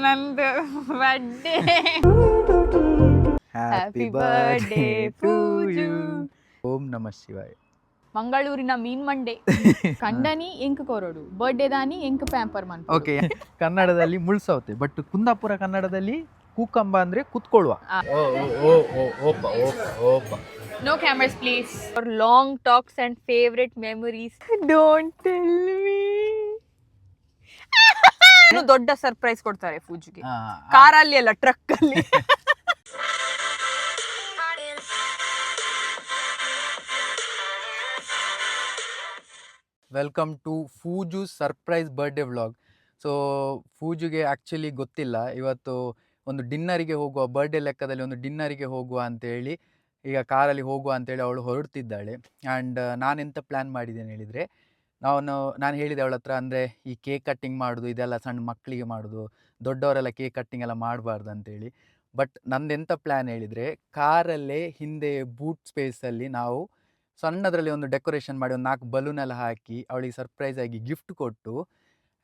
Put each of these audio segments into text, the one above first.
ನಂದು birthday. Happy birthday to you. ಓಂ ನಮಃ ಶಿವಾಯ. ಮಂಗಳೂರಿನ ಮೀನ್ ಮಂಡೆ ಕಂಡನಿ ಎಂಕ್ ಕೊರಡು ಬರ್ಡೇ ದಾನಿ ಎಂಕ್ ಪ್ಯಾಂಪರ್ ಮನ್. ಓಕೆ, ಕನ್ನಡದಲ್ಲಿ ಮುಳ್ಸೌತೆ, ಬಟ್ ಕುಂದಾಪುರ ಕನ್ನಡದಲ್ಲಿ ಕೂಕಂಬ ಅಂದ್ರೆ ಕುತ್ಕೊಳ್ಳುವ. No cameras please. For long talks and favorite memories. Don't tell me. ಇನ್ನು ದೊಡ್ಡ ಸರ್ಪ್ರೈಸ್ ಕೊಡ್ತಾರೆ ಪೂಜೆಗೆ, ಕಾರಲ್ಲಿ ಅಲ್ಲ ಟ್ರಕ್ ಅಲ್ಲಿ. Welcome to ಫೂಜು surprise birthday vlog. So ಫೂಜುಗೆ actually ಗೊತ್ತಿಲ್ಲ ಇವತ್ತು ಒಂದು ಡಿನ್ನರಿಗೆ ಹೋಗುವ, ಬರ್ಡೇ ಲೆಕ್ಕದಲ್ಲಿ ಒಂದು ಡಿನ್ನರಿಗೆ ಹೋಗುವ ಅಂತೇಳಿ, ಈಗ ಕಾರಲ್ಲಿ ಹೋಗುವ ಅಂತೇಳಿ ಅವಳು ಹೊರಡ್ತಿದ್ದಾಳೆ. ಆ್ಯಂಡ್ ನಾನೆಂತ ಪ್ಲ್ಯಾನ್ ಮಾಡಿದ್ದೇನೆ ಹೇಳಿದರೆ, ನಾನು ಹೇಳಿದೆ ಅವಳ ಹತ್ರ, ಅಂದರೆ ಈ ಕೇಕ್ ಕಟ್ಟಿಂಗ್ ಮಾಡೋದು ಇದೆಲ್ಲ ಸಣ್ಣ ಮಕ್ಕಳಿಗೆ ಮಾಡೋದು, ದೊಡ್ಡವರೆಲ್ಲ ಕೇಕ್ ಕಟ್ಟಿಂಗ್ ಎಲ್ಲ ಮಾಡಬಾರ್ದು ಅಂತೇಳಿ. ಬಟ್ ನಂದೆಂಥ ಪ್ಲ್ಯಾನ್ ಹೇಳಿದರೆ, ಕಾರಲ್ಲೇ ಹಿಂದೆ ಬೂಟ್ ಸ್ಪೇಸಲ್ಲಿ ನಾವು ಸಣ್ಣದರಲ್ಲಿ ಒಂದು ಡೆಕೋರೇಷನ್ ಮಾಡಿ ಒಂದು 4 ಬಲೂನೆಲ್ಲ ಹಾಕಿ ಅವಳಿಗೆ ಸರ್ಪ್ರೈಸ್ ಆಗಿ ಗಿಫ್ಟ್ ಕೊಟ್ಟು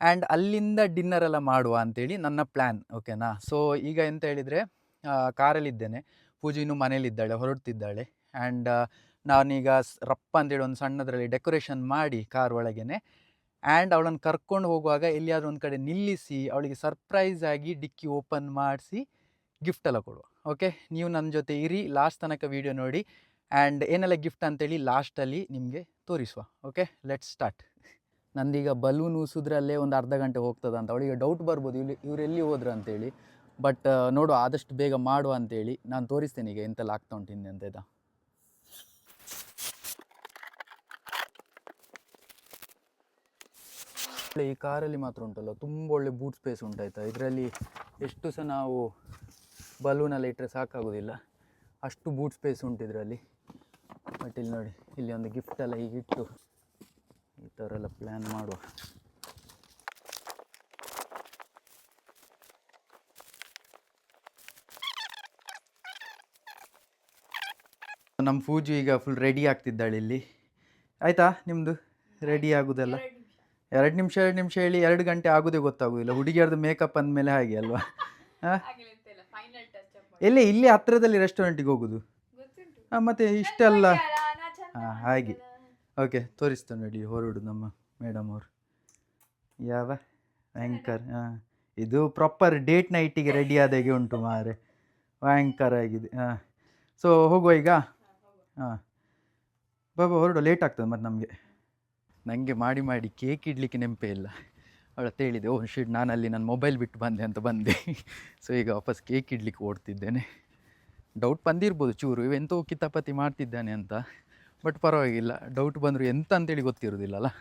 ಆ್ಯಂಡ್ ಅಲ್ಲಿಂದ ಡಿನ್ನರೆಲ್ಲ ಮಾಡುವ ಅಂತೇಳಿ ನನ್ನ ಪ್ಲ್ಯಾನ್. ಓಕೆನಾ? ಸೊ ಈಗ ಎಂತ ಹೇಳಿದರೆ, ಕಾರಲ್ಲಿದ್ದೇನೆ, ಪೂಜೆ ಇನ್ನೂ ಮನೇಲಿದ್ದಾಳೆ, ಹೊರಡ್ತಿದ್ದಾಳೆ. ಆ್ಯಂಡ್ ನಾನೀಗ ರಪ್ಪ ಅಂತೇಳಿ ಒಂದು ಸಣ್ಣದರಲ್ಲಿ ಡೆಕೋರೇಷನ್ ಮಾಡಿ ಕಾರ್ ಒಳಗೇನೆ, ಆ್ಯಂಡ್ ಅವಳನ್ನು ಕರ್ಕೊಂಡು ಹೋಗುವಾಗ ಎಲ್ಲಿಯಾದರೂ ಒಂದು ಕಡೆ ನಿಲ್ಲಿಸಿ ಅವಳಿಗೆ ಸರ್ಪ್ರೈಸ್ ಆಗಿ ಡಿಕ್ಕಿ ಓಪನ್ ಮಾಡಿಸಿ ಗಿಫ್ಟ್ ಎಲ್ಲ ಕೊಡುವ. ಓಕೆ, ನೀವು ನನ್ನ ಜೊತೆ ಇರಿ, ಲಾಸ್ಟ್ ತನಕ ವೀಡಿಯೋ ನೋಡಿ, ಆ್ಯಂಡ್ ಏನೆಲ್ಲ ಗಿಫ್ಟ್ ಅಂತೇಳಿ ಲಾಸ್ಟಲ್ಲಿ ನಿಮಗೆ ತೋರಿಸುವ. Okay, let's start. ನಂದೀಗ ಬಲೂನ್ ಊಸಿದ್ರಲ್ಲೇ ಒಂದು ಅರ್ಧ ಗಂಟೆ ಹೋಗ್ತದೆ ಅಂತ ಅವಳಿಗೆ ಡೌಟ್ ಬರ್ಬೋದು, ಇವರೆಲ್ಲಿ ಹೋದ್ರು ಅಂತೇಳಿ. ಬಟ್ ನೋಡು, ಆದಷ್ಟು ಬೇಗ ಮಾಡುವ ಅಂತೇಳಿ ನಾನು ತೋರಿಸ್ತೇನೆ ಈಗ ಎಂತೆಲ್ಲ ಆಗ್ತಾ ಉಂಟು ಹಿಂದೆ ಅಂತ. ಇದ್ದ ಈ ಕಾರಲ್ಲಿ ಮಾತ್ರ ಉಂಟಲ್ಲ ತುಂಬ ಒಳ್ಳೆ ಬೂಟ್ ಸ್ಪೇಸ್ ಉಂಟಾಯ್ತಾ. ಇದರಲ್ಲಿ ಎಷ್ಟು ಸಹ ನಾವು ಬಲೂನೆಲ್ಲ ಇಟ್ಟರೆ ಸಾಕಾಗೋದಿಲ್ಲ, ಅಷ್ಟು ಬೂಟ್ ಸ್ಪೇಸ್ ಉಂಟು ಇದರಲ್ಲಿ. ಬಟ್ ಇಲ್ಲಿ ನೋಡಿ, ಇಲ್ಲಿ ಒಂದು ಗಿಫ್ಟ್ ಎಲ್ಲ ಹೀಗಿಟ್ಟು ಈ ಥರ ಎಲ್ಲ ಪ್ಲ್ಯಾನ್ ಮಾಡುವ. ನಮ್ಮ ಪೂಜು ಈಗ ಫುಲ್ ರೆಡಿ ಆಗ್ತಿದ್ದಾಳೆ ಇಲ್ಲಿ. ಆಯಿತಾ ನಿಮ್ಮದು ರೆಡಿ ಆಗೋದೆಲ್ಲ? 2 ನಿಮಿಷ ಹೇಳಿ 2 ಗಂಟೆ ಆಗೋದೇ ಗೊತ್ತಾಗೋದಿಲ್ಲ. ಹುಡುಗಿಯರ್ದು ಮೇಕಪ್ ಅಂದಮೇಲೆ ಹಾಗೆ ಅಲ್ವಾ? ಹಾಂ, ಎಲ್ಲಿ ಇಲ್ಲಿ ಹತ್ತಿರದಲ್ಲಿ ರೆಸ್ಟೋರೆಂಟಿಗೆ ಹೋಗೋದು? ಹಾಂ, ಮತ್ತು ಇಷ್ಟೆಲ್ಲ. ಹಾಂ, ಹಾಗೆ. ಓಕೆ, ತೋರಿಸ್ತಾನೆ ನೋಡಿ, ಹೊರಡು ನಮ್ಮ ಮೇಡಮ್ ಅವರು. ಯಾವ ಭಯಂಕರ. ಹಾಂ, ಇದು ಪ್ರಾಪರ್ ಡೇಟ್ ನೈಟಿಗೆ ರೆಡಿ ಆದಾಗೆ ಉಂಟು ಮಾರೆ, ಭಯಂಕರ ಆಗಿದೆ. ಹಾಂ, ಸೊ ಹೋಗುವ ಈಗ. ಹಾಂ, ಬಾಬಾ ಹೊರಡು, ಲೇಟ್ ಆಗ್ತದೆ ಮತ್ತು ನನಗೆ ಮಾಡಿ ಕೇಕ್ ಇಡಲಿಕ್ಕೆ ನೆನಪೇ ಇಲ್ಲ. ಅವಳ ಹತ್ರ ಹೇಳಿದೆ, ಓ ಶಿಟ್, ನಾನಲ್ಲಿ ನನ್ನ ಮೊಬೈಲ್ ಬಿಟ್ಟು ಬಂದೆ ಅಂತ ಬಂದೆ. ಸೊ ಈಗ ವಾಪಸ್ ಕೇಕ್ ಇಡ್ಲಿಕ್ಕೆ ಓಡ್ತಿದ್ದೇನೆ. ಡೌಟ್ ಬಂದಿರ್ಬೋದು ಚೂರು, ಇವೆಂತೋ ಕಿತಾಪತಿ ಮಾಡ್ತಿದ್ದಾನೆ ಅಂತ, ಬಟ್ ಪರವಾಗಿಲ್ಲ, ಡೌಟ್ ಬಂದರೂ ಎಂತ ಅಂತೇಳಿ ಗೊತ್ತಿರೋದಿಲ್ಲಲ್ಲ.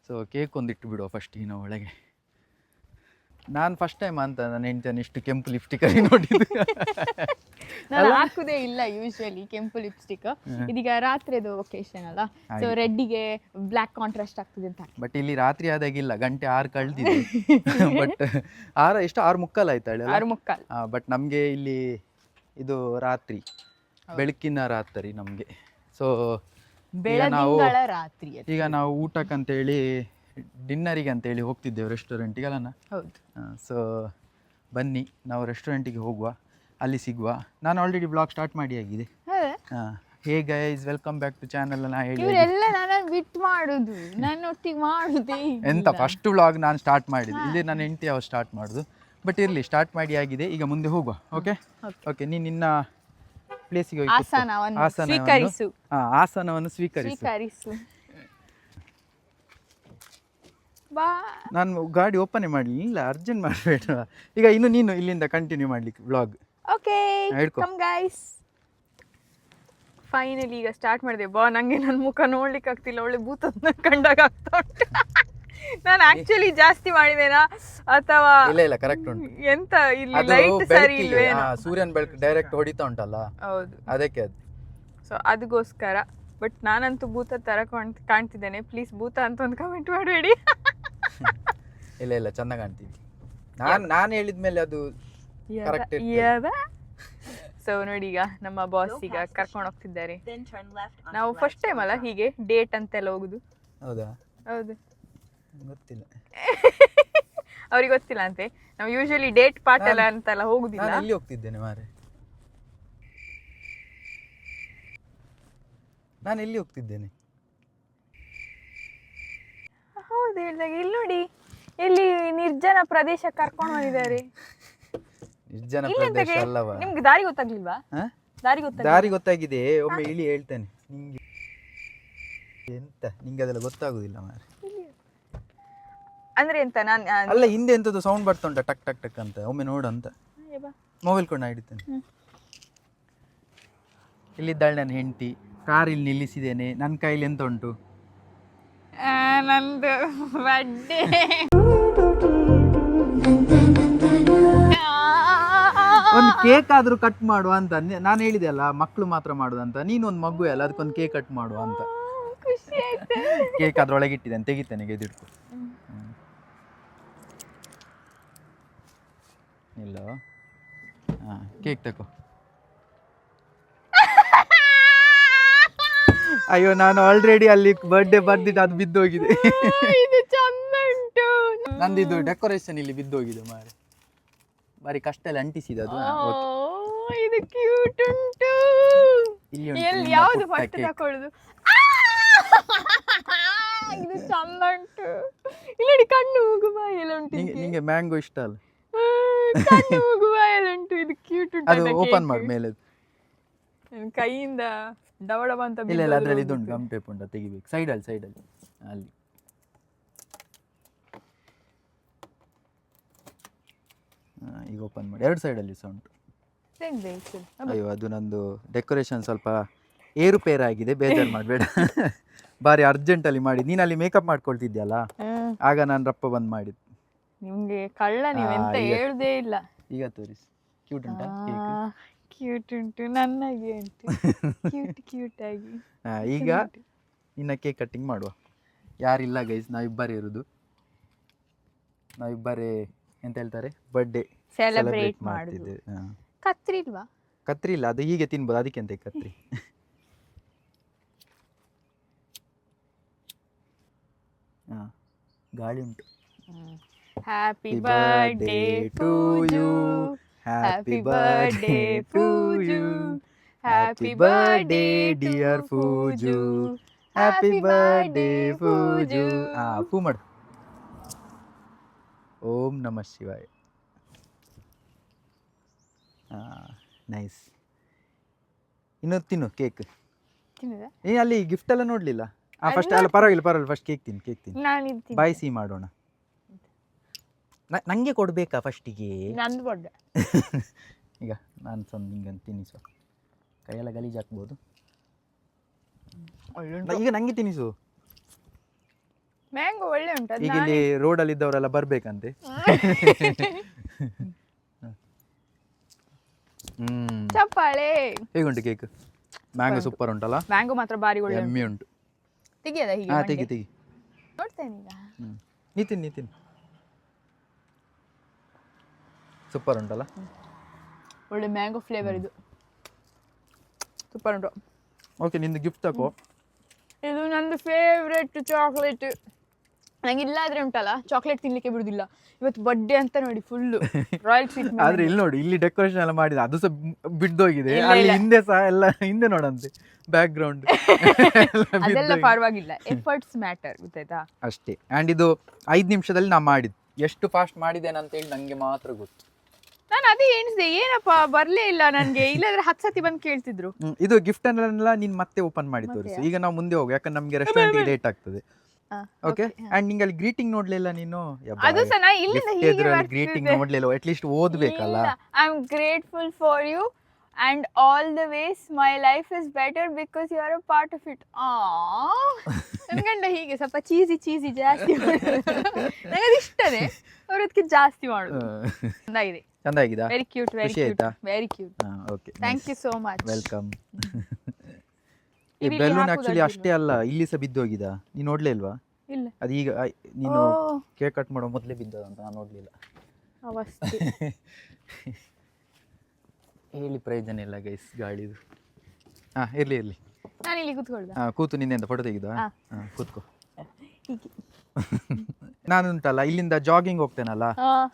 ಸೊ ಕೇಕ್ ಒಂದು ಇಟ್ಟು ಬಿಡುವ ಫಸ್ಟಿನ ಒಳಗೆ. ನಾನು ಫಸ್ಟ್ ಟೈಮ್ ಅಂತ ನಾನು ಹೆಂಡ್ತಾನೆ ಇಷ್ಟು ಕೆಂಪು ಲಿಪ್ಸ್ಟಿಕಲ್ಲಿ ನೋಡಿದ್ದು. ನಾನು ಹಾಕುದೇ ಇಲ್ಲ ಯೂಶ್ವಲಿ ಕೆಂಪು ಲಿಪ್ಸ್ಟಿಕ್. ಇದೀಗ ರಾತ್ರಿದು ಒಕೇಶನ್ ಅಲ್ಲ, ಸೊ ರೆಡ್ಡಿಗೆ ಬ್ಲ್ಯಾಕ್ ಕಾಂಟ್ರಾಸ್ಟ್ ಆಗ್ತದೆ ಅಂತ. ಬಟ್ ಇಲ್ಲಿ ರಾತ್ರಿ ಆದಾಗಿಲ್ಲ, ಗಂಟೆ 6 ಕಳೆದಿದೆ. ಬಟ್ 6:15 ಆಯ್ತಾಳೆ, 6:15. ಬಟ್ ನಮಗೆ ಇಲ್ಲಿ ಇದು ರಾತ್ರಿ, ಬೆಳಕಿನ ರಾತ್ರಿ ನಮಗೆ. ಸೊ ಬೆಳದಿಂಗಳ ರಾತ್ರಿ. ಈಗ ನಾವು ಊಟಕ್ಕಂತೇಳಿ, ಡಿನ್ನರಿಗೆ ಅಂತೇಳಿ ಹೋಗ್ತಿದ್ದೇವೆ ರೆಸ್ಟೋರೆಂಟಿಗೆ ಅಲ್ಲ. ಹೌದು. ಸೊ ಬನ್ನಿ ನಾವು ರೆಸ್ಟೋರೆಂಟಿಗೆ ಹೋಗುವ, ಅಲ್ಲಿ ಸಿಗುವ. ನಾನು ಆಲ್ರೆಡಿ ಬ್ಲಾಗ್ ಸ್ಟಾರ್ಟ್ ಮಾಡಿ ಆಗಿದೆ. ಹಾಂ, hey guys, welcome back to channel. ನಾನು ಹೇಳಿ ಇವರೆಲ್ಲ ನಾನು ಬಿಟ್ ಮಾಡುದು, ನನ್ನೊಟ್ಟಿಗೆ ಮಾಡುದೇ ಎಂತ ಫಸ್ಟ್ ವ್ಲಾಗ್ ನಾನು ಸ್ಟಾರ್ಟ್ ಮಾಡಿದ್ದು, ಇಲ್ಲಿ ನನ್ನ ಹೆಂಡತಿ ಅವ್ರು ಸ್ಟಾರ್ಟ್ ಮಾಡೋದು. ಬಟ್ ಇರಲಿ, ಸ್ಟಾರ್ಟ್ ಮಾಡಿ ಆಗಿದೆ, ಈಗ ಮುಂದೆ ಹೋಗುವ. ಓಕೆ ಓಕೆ, ನೀನು ನಿನ್ನ ಪ್ಲೇಸಿಗೆ ಹೋಗಿ ಆಸನವನ್ನು ಸ್ವೀಕರಿಸು. ನಾನು ಗಾಡಿ ಓಪನ್ ಮಾಡಲಿ, ಇಲ್ಲ ಅರ್ಜೆಂಟ್ ಮಾಡಬೇಡ. ಈಗ ಇನ್ನು ನೀನು ಇಲ್ಲಿಂದ ಕಂಟಿನ್ಯೂ ಮಾಡ್ಲಿಕ್ಕೆ vlog. Okay, come guys. Finally ಈಗ ಸ್ಟಾರ್ಟ್ ಮಾಡಿದೆ. ಬಾ, ನಂಗೆ ನನ್ನ ಮುಖ ನೋಡ್ಲಿಕ್ಕೆ ಆಗ್ತಿಲ್ಲ, ಒಳ್ಳೆ ಭೂತನ ಕಂಡಾಗ ಆಗ್ತಾ ಉಂಟು. ನಾನು ಆಕ್ಚುಲಿ ಜಾಸ್ತಿ ಮಾಡಿದೇನಾ ಅಥವಾ ಇಲ್ಲ ಕರೆಕ್ಟ್ ಉಂಟು. ಎಂತ ಇಲ್ಲಿ ಲೈಟ್ ಸರಿ ಇಲ್ವೇ? ಸೂರ್ಯನ ಬೆಳಕು ಡೈರೆಕ್ಟ್ ಹೊಡಿತಾ ಉಂಟಲ್ಲ, ಹೌದು, ಅದಕ್ಕೆ ಅದು. ಸೊ ಅದಕ್ಕೋಸ್ಕರ. ಬಟ್ ನಾನಂತೂ ಭೂತ ತರ ಕಾಣ್ತಿದ್ದೇನೆ. ಪ್ಲೀಸ್ ಭೂತ ಅಂತ ಒಂದು ಕಮೆಂಟ್ ಮಾಡಬೇಡಿ. ಇಲ್ಲ ಚಂದ ಕಾಣ್ತೀವಿ. ನಾನು ಹೇಳಿದ್ಮೇಲೆ ಅದು ಕರೆಕ್ಟ್. ಸೊ ನೋಡಿ, ಈಗ ನಮ್ಮ ಬಾಸ್ ಈಗ ಕರ್ಕೊಂಡು ಹೋಗ್ತಿದ್ದಾರೆ. ನಾವು ಫಸ್ಟ್ ಟೈಮ್ ಅಲ್ಲ ಹೀಗೆ ಡೇಟ್ ಅಂತೆಲ್ಲ ಹೋಗುದು. ಹೌದಾ? ಹೌದು, ಗೊತ್ತಿಲ್ಲ. ಅವ್ರಿಗೆ ಗೊತ್ತಿಲ್ಲ ಅಂತೆ. ನಾವು ಯೂಶಲಿ ಡೇಟ್ ಪಾರ್ಟ್ ಎಲ್ಲ ಅಂತೆಲ್ಲ ಹೋಗುದಿಲ್ಲ. ನಾನು ಇಲ್ಲಿ ಹೋಗ್ತಿದ್ದೇನೆ ಮಾರೆ, ನಾನು ಎಲ್ಲಿ ಹೋಗ್ತಿದ್ದೇನೆ? ಹೌದು ಹೇಳಿದಾಗ ಇಲ್ಲಿ ನೋಡಿ, ಎಲ್ಲಿ ನಿರ್ಜನ ಪ್ರದೇಶ ಕರ್ಕೊಂಡು ಬಂದಿದ್ದಾರೆ. ನಿರ್ಜನ ಪ್ರದೇಶ ಅಲ್ಲವಾ? ನಿಮ್ಗೆ ದಾರಿ ಗೊತ್ತಾಗ್ಲಿಲ್ವಾ? ದಾರಿ ಗೊತ್ತಾಗಿದೆ, ಒಮ್ಮೆ ಇಳಿ ಹೇಳ್ತೇನೆ ನಿಂಗೆ. ಎಂತ ನಿಂಗೆ ಅದೆಲ್ಲ ಗೊತ್ತಾಗುದಿಲ್ಲ ಮಾರೆ. ಅಂದ್ರೆ ಎಂತ ಅಲ್ಲ, ಹಿಂದೆ ಎಂತದ್ದು ಸೌಂಡ್ ಬರ್ತಾ ಉಂಟ ಟಕ್ ಟಕ್ ಟಕ್ ಅಂತ, ಒಮ್ಮೆ ನೋಡು ಅಂತ. ಮೊಬೈಲ್ ಕೊಂಡು ಹಿಡಿತೇನೆ. ಇಲ್ಲಿದ್ದಾಳೆ ನನ್ನ ಹೆಂಡತಿ, ಕಾರ್ ಇಲ್ಲಿ ನಿಲ್ಲಿಸಿದ್ದೇನೆ. ನನ್ನ ಕೈಲಿ ಎಂತ ಉಂಟು? ನಂದು ಬಡ್ಡೆ. ಒಂದು ಕೇಕ್ ಆದ್ರೂ ಕಟ್ ಮಾಡುವ ಅಂತ ನಾನು ಹೇಳಿದೆ ಅಲ್ಲ, ಮಕ್ಕಳು ಮಾತ್ರ ಮಾಡುದಂತ. ನೀನು ಒಂದು ಮಗು ಅಲ್ಲ, ಅದಕ್ಕೊಂದು ಕೇಕ್ ಕಟ್ ಮಾಡುವ ಅಂತ. ಖುಷಿ ಆಯ್ತು. ಕೇಕ್ ಅದ್ರೊಳಗೆ ಇಟ್ಟಿದ್ದೇನೆ, ತೆಗಿತೇನೆ ಗೆದಿಡ್ಕು. ಇಲ್ಲ, ಹಾಂ ಕೇಕ್ ತಗೋ. ಅಯ್ಯೋ, ನಾನು ಆಲ್ರೆಡಿ ಅಲ್ಲಿ ಬರ್ಡೇ ಬರ್ದಿಟ್ಟು ಅದು ಬಿದ್ದೋಗಿದೆ. ಇದು ಚಂದ ಉಂಟು. ನಂದಿದು ಡೆಕೋರೇಷನ್ ಇಲ್ಲಿ ಬಿದ್ದೋಗಿದೆ ಮಾರೆ, ಬಾರಿ ಕಷ್ಟ ಎಲ್ಲ ಅಂಟಿಸಿದೆ ಅದು. ಇದು ಕ್ಯೂಟ್ ಉಂಟು. ಎಲ್ಲಿ ಯಾವುದು ಫಸ್ಟ್ ತಕೊಳ್ಳುದು? ಇದು ಚಂದ ಉಂಟು. ಇಲ್ಲಿ ಕಣ್ಣು ಮೂಗು ಬಾಯಿ ಎಲ್ಲ ಉಂಟು. ನಿಂಗೆ ಮ್ಯಾಂಗೋ ಇಷ್ಟ ಅಲ್ಲ? ಕಣ್ಣು ಮೂಗು ಬಾಯಿ ಎಲ್ಲ ಉಂಟು. ಇದು ಕ್ಯೂಟ್ ಉಂಟು. ಅದು ಓಪನ್ ಮಾಡಿ ಮೇಲೆ ಕೈಯಿಂದ ಡವಡವ ಅಂತ. ಇಲ್ಲ ಇಲ್ಲ, ಅದ್ರಲ್ಲಿ ಇದು ಉಂಟು, ಗಮ್ ಟೇಪ್ ಉಂಟು, ತೆಗಿಬೇಕು. ಸೈಡಲ್ಲಿ ಅಲ್ಲಿ. ಈಗ ಓಪನ್ ಮಾಡಿ, ಎರಡು ಸೈಡಲ್ಲಿ ಸಹ ಉಂಟು. ಅಯ್ಯೋ, ಅದು ನಂದು ಡೆಕೋರೇಷನ್ ಸ್ವಲ್ಪ ಏರುಪೇರಾಗಿದೆ, ಬೇಜಾರು ಮಾಡಬೇಡ. ಬಾರಿ ಅರ್ಜೆಂಟಲ್ಲಿ ಮಾಡಿ. ನೀನು ಅಲ್ಲಿ ಮೇಕಪ್ ಮಾಡ್ಕೊಳ್ತಿದ್ಯಲ್ಲ, ಆಗ ನಾನು ರಪ್ಪ ಬಂದ್ ಮಾಡಿದ್ದು. ನಿಮ್ಗೆ ಕಳ್ಳ, ನೀವೆಂತ ಹೇಳುದೇ ಇಲ್ಲ. ಈಗ ತೋರಿಸಿ, ಕ್ಯೂಟ್ ಉಂಟಾ? ಕ್ಯೂಟ್ ಉಂಟು, ನನ್ನಾಗಿ ಉಂಟು. ಕ್ಯೂಟ್ ಆಗಿ. ಈಗ ಇನ್ನ ಕೇಕ್ ಕಟ್ಟಿಂಗ್ ಮಾಡುವ. ಯಾರಿಲ್ಲ ಗೈಸ್, ನಾವಿಬ್ಬರೇ ಇರೋದು. ನಾವಿಬ್ಬರೇ ಎಂತ ಹೇಳ್ತಾರೆ, ಬರ್ಡೇ ಸೆಲೆಬ್ರೇಟ್ ಮಾಡ್ತಿದ್ದೇವೆ. ಕತ್ರಿ ಇಲ್ವಾ? ಕತ್ರಿ ಇಲ್ಲ, ಅದು ಹೀಗೆ ತಿನ್ಬೋದು, ಅದಕ್ಕೆ ಅಂತ ಕತ್ರಿ. ಗಾಳಿ ಉಂಟು. Happy birthday to you, happy birthday Pooju, happy birthday dear Pooju, happy birthday Pooju. ಪೂ ಮಾಡು. ಓಂ ನಮಃ ಶಿವಾಯ. ನೈಸ್. ಇನ್ನು ತಿನ್ನು ಕೇಕ್. ನೀ ಅಲ್ಲಿ ಗಿಫ್ಟ್ ಎಲ್ಲ ನೋಡ್ಲಿಲ್ಲ? ಫಸ್ಟ್ ಅಲ್ಲ, ಪರವಾಗಿಲ್ಲ, ಫಸ್ಟ್ ಕೇಕ್ ತಿನ್ನು. ಬಾಯ್ ಸಿಹಿ ಮಾಡೋಣ. ನಂಗೆ ಕೊಡ್ಬೇಕಾ ಫಸ್ಟಿಗೆ? ನಂದು ಬರ್ಡೇ. ಈಗ ನಾನು ಸ್ವಲ್ಪ ನಿಂಗೆ ತಿನ್ನಿಸು. ಕೈಯೆಲ್ಲ ಗಲೀಜು ಹಾಕ್ಬೋದು. ಈಗ ನಂಗೆ ತಿನ್ನಿಸು. ಮ್ಯಾಂಗೋ ಒಳ್ಳೆ ಉಂಟು. ಈಗ ಇಲ್ಲಿ ರೋಡಲ್ಲಿ ಇದ್ದವರೆಲ್ಲ ಬರ್ಬೇಕಂತೆ. ಚಪ್ಪಾಳೆ. ಹೇಗುಂಟು ಕೇಕ್? ಮ್ಯಾಂಗೋ ಸೂಪರ್ ಉಂಟಲ್ಲ? ಮ್ಯಾಂಗೋ ಮಾತ್ರ ಬಾರಿ ಒಳ್ಳೆ ಎಮ್ಮೆ ಉಂಟು. ತೆಗಿಯದ ಹೀಗೆ? ತೆಗಿ. ನೋಡ್ತೇನೆ ಈಗ. ನೀ ತಿನ್ನು. ಸೂಪರ್ ಉಂಟಲ್ಲ? ಒಳ್ಳೆ ಮ್ಯಾಂಗೋ ಫ್ಲೇವರ್ ಇದು. ಸೂಪರ್ ಉಂಟು. ಓಕೆ, ನಿಂದು ಗಿಫ್ಟ್ ತಗೋ. ಇದು ನಂದು ಫೇವ್ರೆಟ್ ಚಾಕ್ಲೇಟ್. ನಂಗೆ ಇಲ್ಲಾದ್ರೆ ಉಂಟಲ್ಲ, ಚಾಕ್ಲೇಟ್ ತಿನ್ಲಿಕ್ಕೆ ಬಿಡುದಿಲ್ಲ. ಇವತ್ತು ಬರ್ಡೇ ಅಂತ ನೋಡಿ ಫುಲ್ಲು ರಾಯಲ್ ಸ್ವೀಟ್. ಆದ್ರೆ ಇಲ್ಲಿ ನೋಡಿ, ಇಲ್ಲಿ ಡೆಕೋರೇಷನ್ ಎಲ್ಲ ಮಾಡಿದ, ಅದು ಸಹ ಬಿದ್ದೋಗಿದೆ. ಅಲ್ಲಿ ಹಿಂದೆ ಸಹ ಎಲ್ಲ ಹಿಂದೆ ನೋಡಂತೆ, ಬ್ಯಾಕ್ ಗ್ರೌಂಡ್ ಅದೆಲ್ಲ ಪರವಾಗಿಲ್ಲ. ಎಫರ್ಟ್ಸ್ ಮ್ಯಾಟರ್, ಗೊತ್ತಾಯ್ತಾ? ಅಷ್ಟೇ. ಆ್ಯಂಡ್ ಇದು 5 ನಿಮಿಷದಲ್ಲಿ ನಾ ಮಾಡಿದ್ದು. ಎಷ್ಟು ಫಾಸ್ಟ್ ಮಾಡಿದ್ದೇನೆ ಅಂತ ಹೇಳಿ ನಂಗೆ ಮಾತ್ರ ಗೊತ್ತು. ನಾನು ಅದೇ ಎಣಿಸಿದೆ, ಏನಪ್ಪ ಬರ್ಲೇ ಇಲ್ಲ ನನ್ಗೆ, ಇಲ್ಲಾದ್ರೆ 10 ಸತಿ ಬಂದು ಕೇಳ್ತಿದ್ರು. ಇದು ಗಿಫ್ಟ್ ಅನ್ನೆಲ್ಲ ನೀನ್ ಮತ್ತೆ ಓಪನ್ ಮಾಡಿ ತೋರಿಸು. ಈಗ ನಾವು ಮುಂದೆ ಹೋಗಿ, ಯಾಕಂದ್ರೆ ನಮ್ಗೆ ರೆಸ್ಟೋರೆಂಟ್ ಲೇಟ್ ಆಗ್ತದೆ. ಓಕೆ. ಅಂಡ್ ನಿಂಗೆ ಅಲ್ಲಿ ಗ್ರೀಟಿಂಗ್ ನೋಡ್ಲಿಲ್ಲ ನೀನು? ಅದು ಸಹ ನಾ ಇಲ್ಲಿಂದ ಹೀಗೆ ಗ್ರೀಟಿಂಗ್ ನೋಡ್ಲಿಲ್ಲ, ಅಟ್ ಲೀಸ್ಟ್ ಓದ್ಬೇಕಲ್ಲ. I am grateful for you and all the ways my life is better because you are a part of it. ನನ್ಗಂಡ ಹೀಗೆ ಸ್ವಲ್ಪ ಚೀಸಿ ಜಾಸ್ತಿ ಮಾಡೋದು ನನಗೆ ಇಷ್ಟನೇ, ಅವ್ರು ಅದಕ್ಕೆ ಜಾಸ್ತಿ ಮಾಡೋದು. ಚೆನ್ನಾಗಿದೆ. ಚೆನ್ನಾಗಿದಾ? Very cute, very cute, very cute. Okay, thank you so much. Welcome. ಈ ಬೆಲೂನ್ ಆಕ್ಚುಲಿ ಅಷ್ಟೇ ಅಲ್ಲ, ಇಲ್ಲಿ ಸಹ ಬಿದ್ದೋಗಿದ. ನೀನು ನೋಡ್ಲೇ ಇಲ್ವಾ? ಇಲ್ಲ. ಅದೀಗ ನೀನು ಕೇಕ್ ಕಟ್ ಮಾಡೋ ಮೊದಲೇ ಬಿದ್ದದಂತ ನಾನು ನೋಡ್ಲಿಲ್ಲ. ಅವಸ್ಥೆ. ಹೇಳಿ ಪ್ರಯೋಜನ ಇಲ್ಲ ಗೈಸ್, ಗಾಳಿದು. ಇರ್ಲಿ. ನಾನು ಇಲ್ಲಿ ಕೂತ್ಕೊಳ್ದ? ಕೂತು ನಿನ್ನೆಂದ ಫೋಟೋ ತೆಗಿದ? ಕೂತ್ಕೋ. ಹೀಗೆ ನಾನು ಉಂಟಲ್ಲ ಇಲ್ಲಿಂದ ಜಾಗಿಂಗ್ ಹೋಗ್ತೇನಲ್ಲ,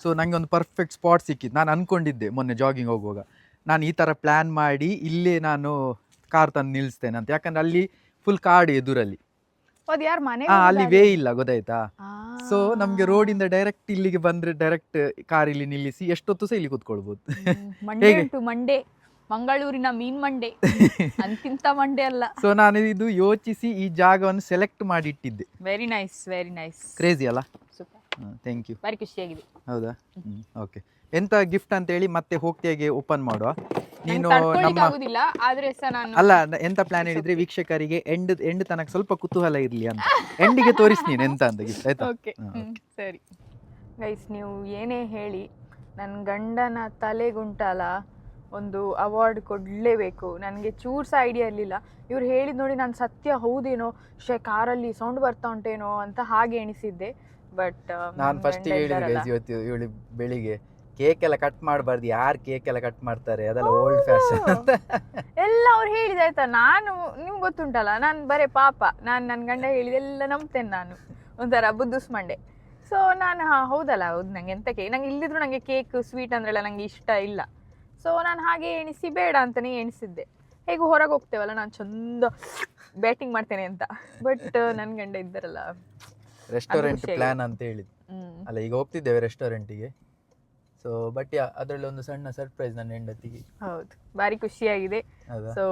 ಸೊ ನಂಗೆ ಒಂದು ಪರ್ಫೆಕ್ಟ್ ಸ್ಪಾಟ್ ಸಿಕ್ಕಿತ್ತು. ನಾನು ಅನ್ಕೊಂಡಿದ್ದೆ ಮೊನ್ನೆ ಜಾಗಿಂಗ್ ಹೋಗುವಾಗ ನಾನು ಈ ತರ ಪ್ಲಾನ್ ಮಾಡಿ ಇಲ್ಲೇ ನಾನು ಕಾರ್ ತಂದು ನಿಲ್ಲಿಸ್ತೇನೆ ಅಂತ, ಯಾಕಂದ್ರೆ ಅಲ್ಲಿ ಫುಲ್ ಕಾಡು ಎದುರಲ್ಲಿ. ಅದು ಯಾರ ಮನೆ? ಅಲ್ಲಿ ವೇ ಇಲ್ಲ, ಗೊತ್ತಾಯ್ತಾ? ಸೊ ನಮ್ಗೆ ರೋಡಿಂದ ಡೈರೆಕ್ಟ್ ಇಲ್ಲಿಗೆ ಬಂದ್ರೆ ಡೈರೆಕ್ಟ್ ಕಾರ್ ಇಲ್ಲಿ ನಿಲ್ಲಿಸಿ ಎಷ್ಟೊತ್ತು ಸಹ ಇಲ್ಲಿ ಕೂತ್ಕೊಳ್ಬಹುದು. ಮಂಡೆ ಮಂಗಳೂರಿನ ಮೀನ್ ಮಂಡೆ ಅಂತಿಂತ ಮಂಡೆ ಅಲ್ಲ. ಸೊ ನಾನು ಇದು ಯೋಚಿಸಿ ಈ ಜಾಗವನ್ನು ಸೆಲೆಕ್ಟ್ ಮಾಡಿ ಇಟ್ಟಿದ್ದೆ. Very nice, very nice. Crazy ಅಲ್ಲ? Super, thank you. ಬಾರಿ ಖುಷಿಯಾಗಿದೆ. ಹೌದಾ? ಓಕೆ. ಎಂತ ಗಿಫ್ಟ್ ಅಂತ ಹೇಳಿ ಮತ್ತೆ ಹೋಗ್ತಿಯಾಗೆ ಓಪನ್ ಮಾಡುವ. ನೀನು ನಮ್ಮ ಆಗುದಿಲ್ಲ ಆದ್ರೆ ನಾನು ಅಲ್ಲ ಎಂತ ಪ್ಲಾನ್ ಹೇಳಿದ್ರೆ ವೀಕ್ಷಕರಿಗೆ ಎಂಡ್ ತನಕ ಸ್ವಲ್ಪ ಕುತೂಹಲ ಇರ್ಲಿ ಅಂತ ಎಂಡಿಗೆ ತೋರಿಸ್ ನೀನು ಎಂತ ಅಂತ ಗಿಫ್ಟ್, ಆಯ್ತಾ? ಓಕೆ, ಸರಿ ಗೈಸ್. ನೀವು ಏನೇ ಹೇಳಿ ನನ್ನ ಗಂಡನ ತಲೆಗುಂಟಲ್ಲ ಒಂದು ಅವಾರ್ಡ್ ಕೊಡಲೇಬೇಕು. ನನಗೆ ಚೂರು ಸಹ ಐಡಿಯಾ ಇರಲಿಲ್ಲ. ಇವ್ರು ಹೇಳಿದ್ ನೋಡಿ ನಾನು ಸತ್ಯ ಹೌದೇನೋ, ಕಾರಲ್ಲಿ ಸೌಂಡ್ ಬರ್ತಾ ಉಂಟೇನೋ ಅಂತ ಹಾಗೆ ಎಣಿಸಿದ್ದೆ. ಬಟ್ ನಾನು ಫಸ್ಟ್ ಹೇಳಿದೆ ಇವತ್ತು ಇವಳು ಬೆಳಿಗ್ಗೆ ಕೇಕ್ ಎಲ್ಲ ಕಟ್ ಮಾಡಬಾರ್ದು, ಯಾರು ಕೇಕ್ ಎಲ್ಲ ಕಟ್ ಮಾಡ್ತಾರೆ, ಅದೆಲ್ಲ ಓಲ್ಡ್ ಫ್ಯಾಷನ್ ಅಂತ ಎಲ್ಲ ಅವ್ರು ಹೇಳಿದೆ ಆಯ್ತಾ. ನಾನು ನಿಮ್ಗೆ ಗೊತ್ತುಂಟಲ್ಲ, ನಾನು ಬರೇ ಪಾಪ, ನಾನು ನನ್ನ ಗಂಡ ಹೇಳಿದೆಲ್ಲ ನಂಬ್ತೇನೆ, ನಾನು ಒಂಥರ ಬುದ್ಧುಸ್ ಮಂಡೆ. ಸೊ ನಾನು ಹೌದಲ್ಲ, ಹೌದು ನಂಗೆ ಎಂತ ಕೇಕ್, ನಂಗೆ ಇಲ್ಲಿದ್ರು ನನಗೆ ಕೇಕ್ ಸ್ವೀಟ್ ಅಂದ್ರೆಲ್ಲ ನನಗೆ ಇಷ್ಟ ಇಲ್ಲ. ಸೊ ನಾನು ಹಾಗೆ ಎಣಿಸಿ ಬೇಡ ಅಂತಲೇ ಎಣಿಸಿದ್ದೆ. ಹೇಗೂ ಹೊರಗೆ ಹೋಗ್ತೇವಲ್ಲ, ನಾನು ಚಂದ ಬ್ಯಾಟಿಂಗ್ ಮಾಡ್ತೇನೆ ಅಂತ. ಬಟ್ ನನ್ನ ಗಂಡ ಇದ್ದಾರಲ್ಲ, ರೆಸ್ಟೋರೆಂಟ್ ಪ್ಲಾನ್ ಅಂತ ಹೇಳಿದ್ದು ಅಲ್ಲ, ಈಗ ಹೋಗ್ತಿದ್ದೇವೆ ರೆಸ್ಟೋರೆಂಟಿಗೆ. ಸೊ ಬಟ್ ಅದರಲ್ಲಿ ಒಂದು ಸಣ್ಣ ಸರ್ಪ್ರೈಸ್ ನನ್ನ ಹೆಂಡತಿಗೆ. ಹೌದು, ಬಾರಿ ಖುಷಿಯಾಗಿದೆ. ಸೊ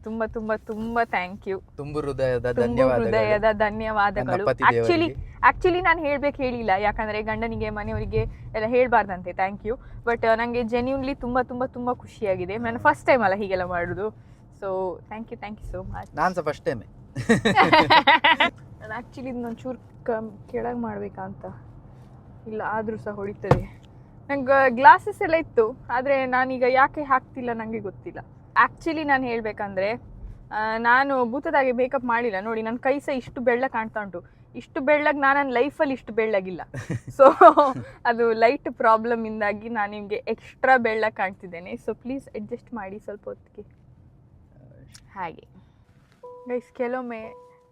ತುಂಬಾ ತುಂಬಾ ತುಂಬಾ ಥ್ಯಾಂಕ್ ಯು, ತುಂಬು ಹೃದಯದ ಧನ್ಯವಾದಗಳು. ಆಕ್ಚುಲಿ ನಾನು ಹೇಳಿಲ್ಲ, ಯಾಕಂದ್ರೆ ಗಂಡನಿಗೆ ಮನೆಯವರಿಗೆ ಎಲ್ಲ ಹೇಳ್ಬಾರ್ದಂತೆ ಥ್ಯಾಂಕ್ ಯು. ಬಟ್ ನನಗೆ ಜೆನ್ಯೂನ್ಲಿ ತುಂಬಾ ತುಂಬಾ ತುಂಬಾ ಖುಷಿಯಾಗಿದೆ. ನಾನು ಫಸ್ಟ್ ಟೈಮ್ ಅಲ್ಲ ಹೀಗೆಲ್ಲ ಮಾಡುದು. So thank you so much. ನಾನು ಸಹ ಫಸ್ಟ್ ಟೈಮ್. ನಾನು ಆಕ್ಚುಲಿ ಇದನ್ನ ಒಂಚೂರು ಕೆಳಗೆ ಮಾಡ್ಬೇಕಂತ ಇಲ್ಲ, ಆದ್ರೂ ಸಹ ಹೊಡಿತದೆ. ನಂಗೆ ಗ್ಲಾಸಸ್ ಎಲ್ಲ ಇತ್ತು, ಆದರೆ ನಾನೀಗ ಯಾಕೆ ಹಾಕ್ತಿಲ್ಲ ನನಗೆ ಗೊತ್ತಿಲ್ಲ. ಆ್ಯಕ್ಚುಲಿ ನಾನು ಹೇಳಬೇಕಂದ್ರೆ, ನಾನು ಭೂತದಾಗೆ ಮೇಕಪ್ ಮಾಡಿಲ್ಲ. ನೋಡಿ ನನ್ನ ಕೈ ಸಹ ಇಷ್ಟು ಬೆಳ್ಳಗೆ ಕಾಣ್ತಾ ಉಂಟು. ಇಷ್ಟು ಬೆಳ್ಳಗೆ ನಾನು ನನ್ನ ಲೈಫಲ್ಲಿ ಇಷ್ಟು ಬೆಳ್ಳಗಿಲ್ಲ. ಸೊ ಅದು ಲೈಟ್ ಪ್ರಾಬ್ಲಮಿಂದಾಗಿ ನಾನು ನಿಮಗೆ ಎಕ್ಸ್ಟ್ರಾ ಬೆಳ್ಳಗೆ ಕಾಣ್ತಿದ್ದೇನೆ. ಸೊ ಪ್ಲೀಸ್ ಅಡ್ಜಸ್ಟ್ ಮಾಡಿ ಸ್ವಲ್ಪ ಹೊತ್ತಿಗೆ. ಹಾಗೆ ಗೈಸ್, ಕೆಲವೊಮ್ಮೆ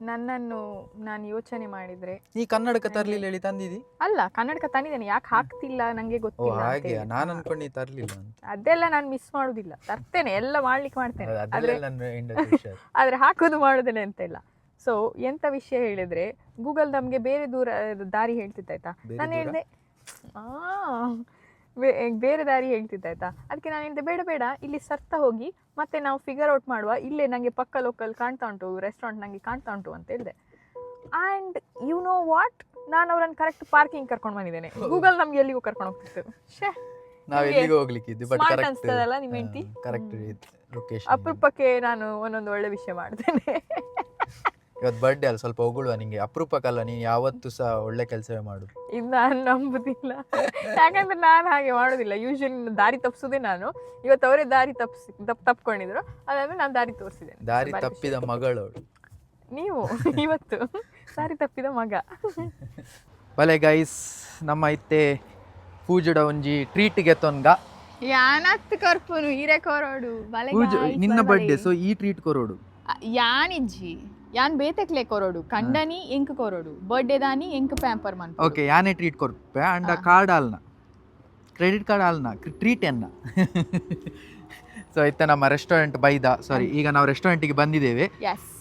ನನ್ನನ್ನು ನಾನು ಯೋಚನೆ ಮಾಡಿದ್ರೆ, ನೀ ಕನ್ನಡಕ ತರ್ಲಿಲ್ಲ ಹೇಳಿ ತಂದಿದಿ? ಅಲ್ಲ, ಕನ್ನಡಕ ತಂದಿದ್ದೇನೆ, ಯಾಕೆ ಹಾಕ್ತಿಲ್ಲ ನಂಗೆ ಗೊತ್ತಿಲ್ಲ. ಹಾಗೆ ನಾನು ಅನ್ಕೊಂಡು ನೀ ತರ್ಲಿಲ್ಲ ಅಂತ. ಅದೆಲ್ಲ ನಾನು ಮಿಸ್ ಮಾಡುದಿಲ್ಲ, ತರ್ತೇನೆ, ಎಲ್ಲ ಮಾಡ್ಲಿಕ್ಕೆ ಮಾಡ್ತೇನೆ. ಆದ್ರೆ ಹಾಕೋದು ಮಾಡುದೇನೆ ಅಂತ ಇಲ್ಲ. ಸೊ ಎಂತ ವಿಷಯ ಹೇಳಿದ್ರೆ, ಗೂಗಲ್ ನಮ್ಗೆ ಬೇರೆ ದಾರಿ ಹೇಳ್ತಿತ್ತಾಯ್ತಾ. ನಾನು ಹೇಳಿದೆ ಬೇರೆ ದಾರಿ ಹೇಳ್ತಿದ್ದಾಯ್ತಾ. ಅದಕ್ಕೆ ನಾನು ಹೇಳಿದೆ ಬೇಡ ಇಲ್ಲಿ ಸರ್ತಾ ಹೋಗಿ ಮತ್ತೆ ನಾವು ಫಿಗರ್ ಔಟ್ ಮಾಡುವ, ಇಲ್ಲೇ ನನಗೆ ಪಕ್ಕ ಲೋಕಲ್ ಕಾಣ್ತಾ ಉಂಟು ರೆಸ್ಟೋರೆಂಟ್, ನನಗೆ ಕಾಣ್ತಾ ಉಂಟು ಅಂತ ಹೇಳಿದೆ. ಆ್ಯಂಡ್ ಯು ನೋ ವಾಟ್, ನಾನು ಅವ್ರನ್ನ ಕರೆಕ್ಟ್ ಪಾರ್ಕಿಂಗ್ ಕರ್ಕೊಂಡು ಬಂದಿದ್ದೇನೆ. ಗೂಗಲ್ ನಮ್ಗೆ ಎಲ್ಲಿಗೂ ಕರ್ಕೊಂಡು ಹೋಗ್ತಿತ್ತು. ಸ್ಮಾರ್ಟ್ ಅನ್ಸ್ತದಲ್ಲ ನಿಮ್ಮ ಹೆಂಡತಿ. ಅಪರೂಪಕ್ಕೆ ನಾನು ಒಂದೊಂದು ಒಳ್ಳೆ ವಿಷಯ ಮಾಡ್ತೇನೆ. ಇವತ್ತು ಬರ್ಡೇ ಅಲ್ಲ, ಸ್ವಲ್ಪ ಹೊಗಳುವ ನಿಂಗೆ. ಅಪರೂಪಕ್ಕಲ್ಲ, ನೀನು ಯಾವತ್ತೂ ಸಹ ಒಳ್ಳೆ ಕೆಲಸವೇ ಮಾಡು. ಇದು ನಾನು ನಂಬುದಿಲ್ಲ, ಯಾಕಂದ್ರೆ ನಾನು ಹಾಗೆ ಮಾಡೋದಿಲ್ಲ. ಯೂಶಲಿ ದಾರಿ ತಪ್ಪಿಸೋದೇ ನಾನು. ಇವತ್ತು ಅವರೇ ದಾರಿ ತಪ್ಪಿಕೊಂಡಿದ್ರು, ಅದಾದ್ಮೇಲೆ ನಾನು ದಾರಿ ತೋರಿಸಿದ್ದೇನೆ. ದಾರಿ ತಪ್ಪಿದ ಮಗಳವಳು ನೀವು, ಇವತ್ತು ದಾರಿ ತಪ್ಪಿದ ಮಗ. ಬಲೆ ಗೈಸ್, ನಮ್ಮ ಇತ್ತೆ ಪೂಜುಡ ಒಂಜಿ ಟ್ರೀಟ್ ಗೆತ್ತೊನ್ಗ ಯಾನತ್ ಕರ್ಪುನು ಹಿರೇ ಕೊರೋಡು ಬಲೆ ನಿನ್ನ ಬರ್ಡೇ. ಸೊ ಈ ಟ್ರೀಟ್ ಕೊರೋಡು ಯಾನಿಜ್ಜಿ ಯಾನ್ ಬೇತೆಕ್ಲೆ ಕೊರೋಡು ಕಂಡನಿ ಎಂಕ್ ಕೊರೋಡು ಬರ್ಡೇ ದಾನಿ ಎಂಕ್ ಪ್ಯಾಂಪರ್ ಮನ್. ಓಕೆ, ಯಾನೇ ಟ್ರೀಟ್ ಕೊರ್ಪೆ ಅಂಡ ಕಾರ್ಡ್ ಆಲ್ನ ಕ್ರೆಡಿಟ್ ಕಾರ್ಡ್ ಆಲ್ನ ಟ್ರೀಟ್ ಎನ್ನ. ಸೊ ಇತ್ತ ನಮ್ಮ ರೆಸ್ಟೋರೆಂಟ್ ಈಗ ನಾವು ರೆಸ್ಟೋರೆಂಟಿಗೆ ಬಂದಿದ್ದೇವೆ.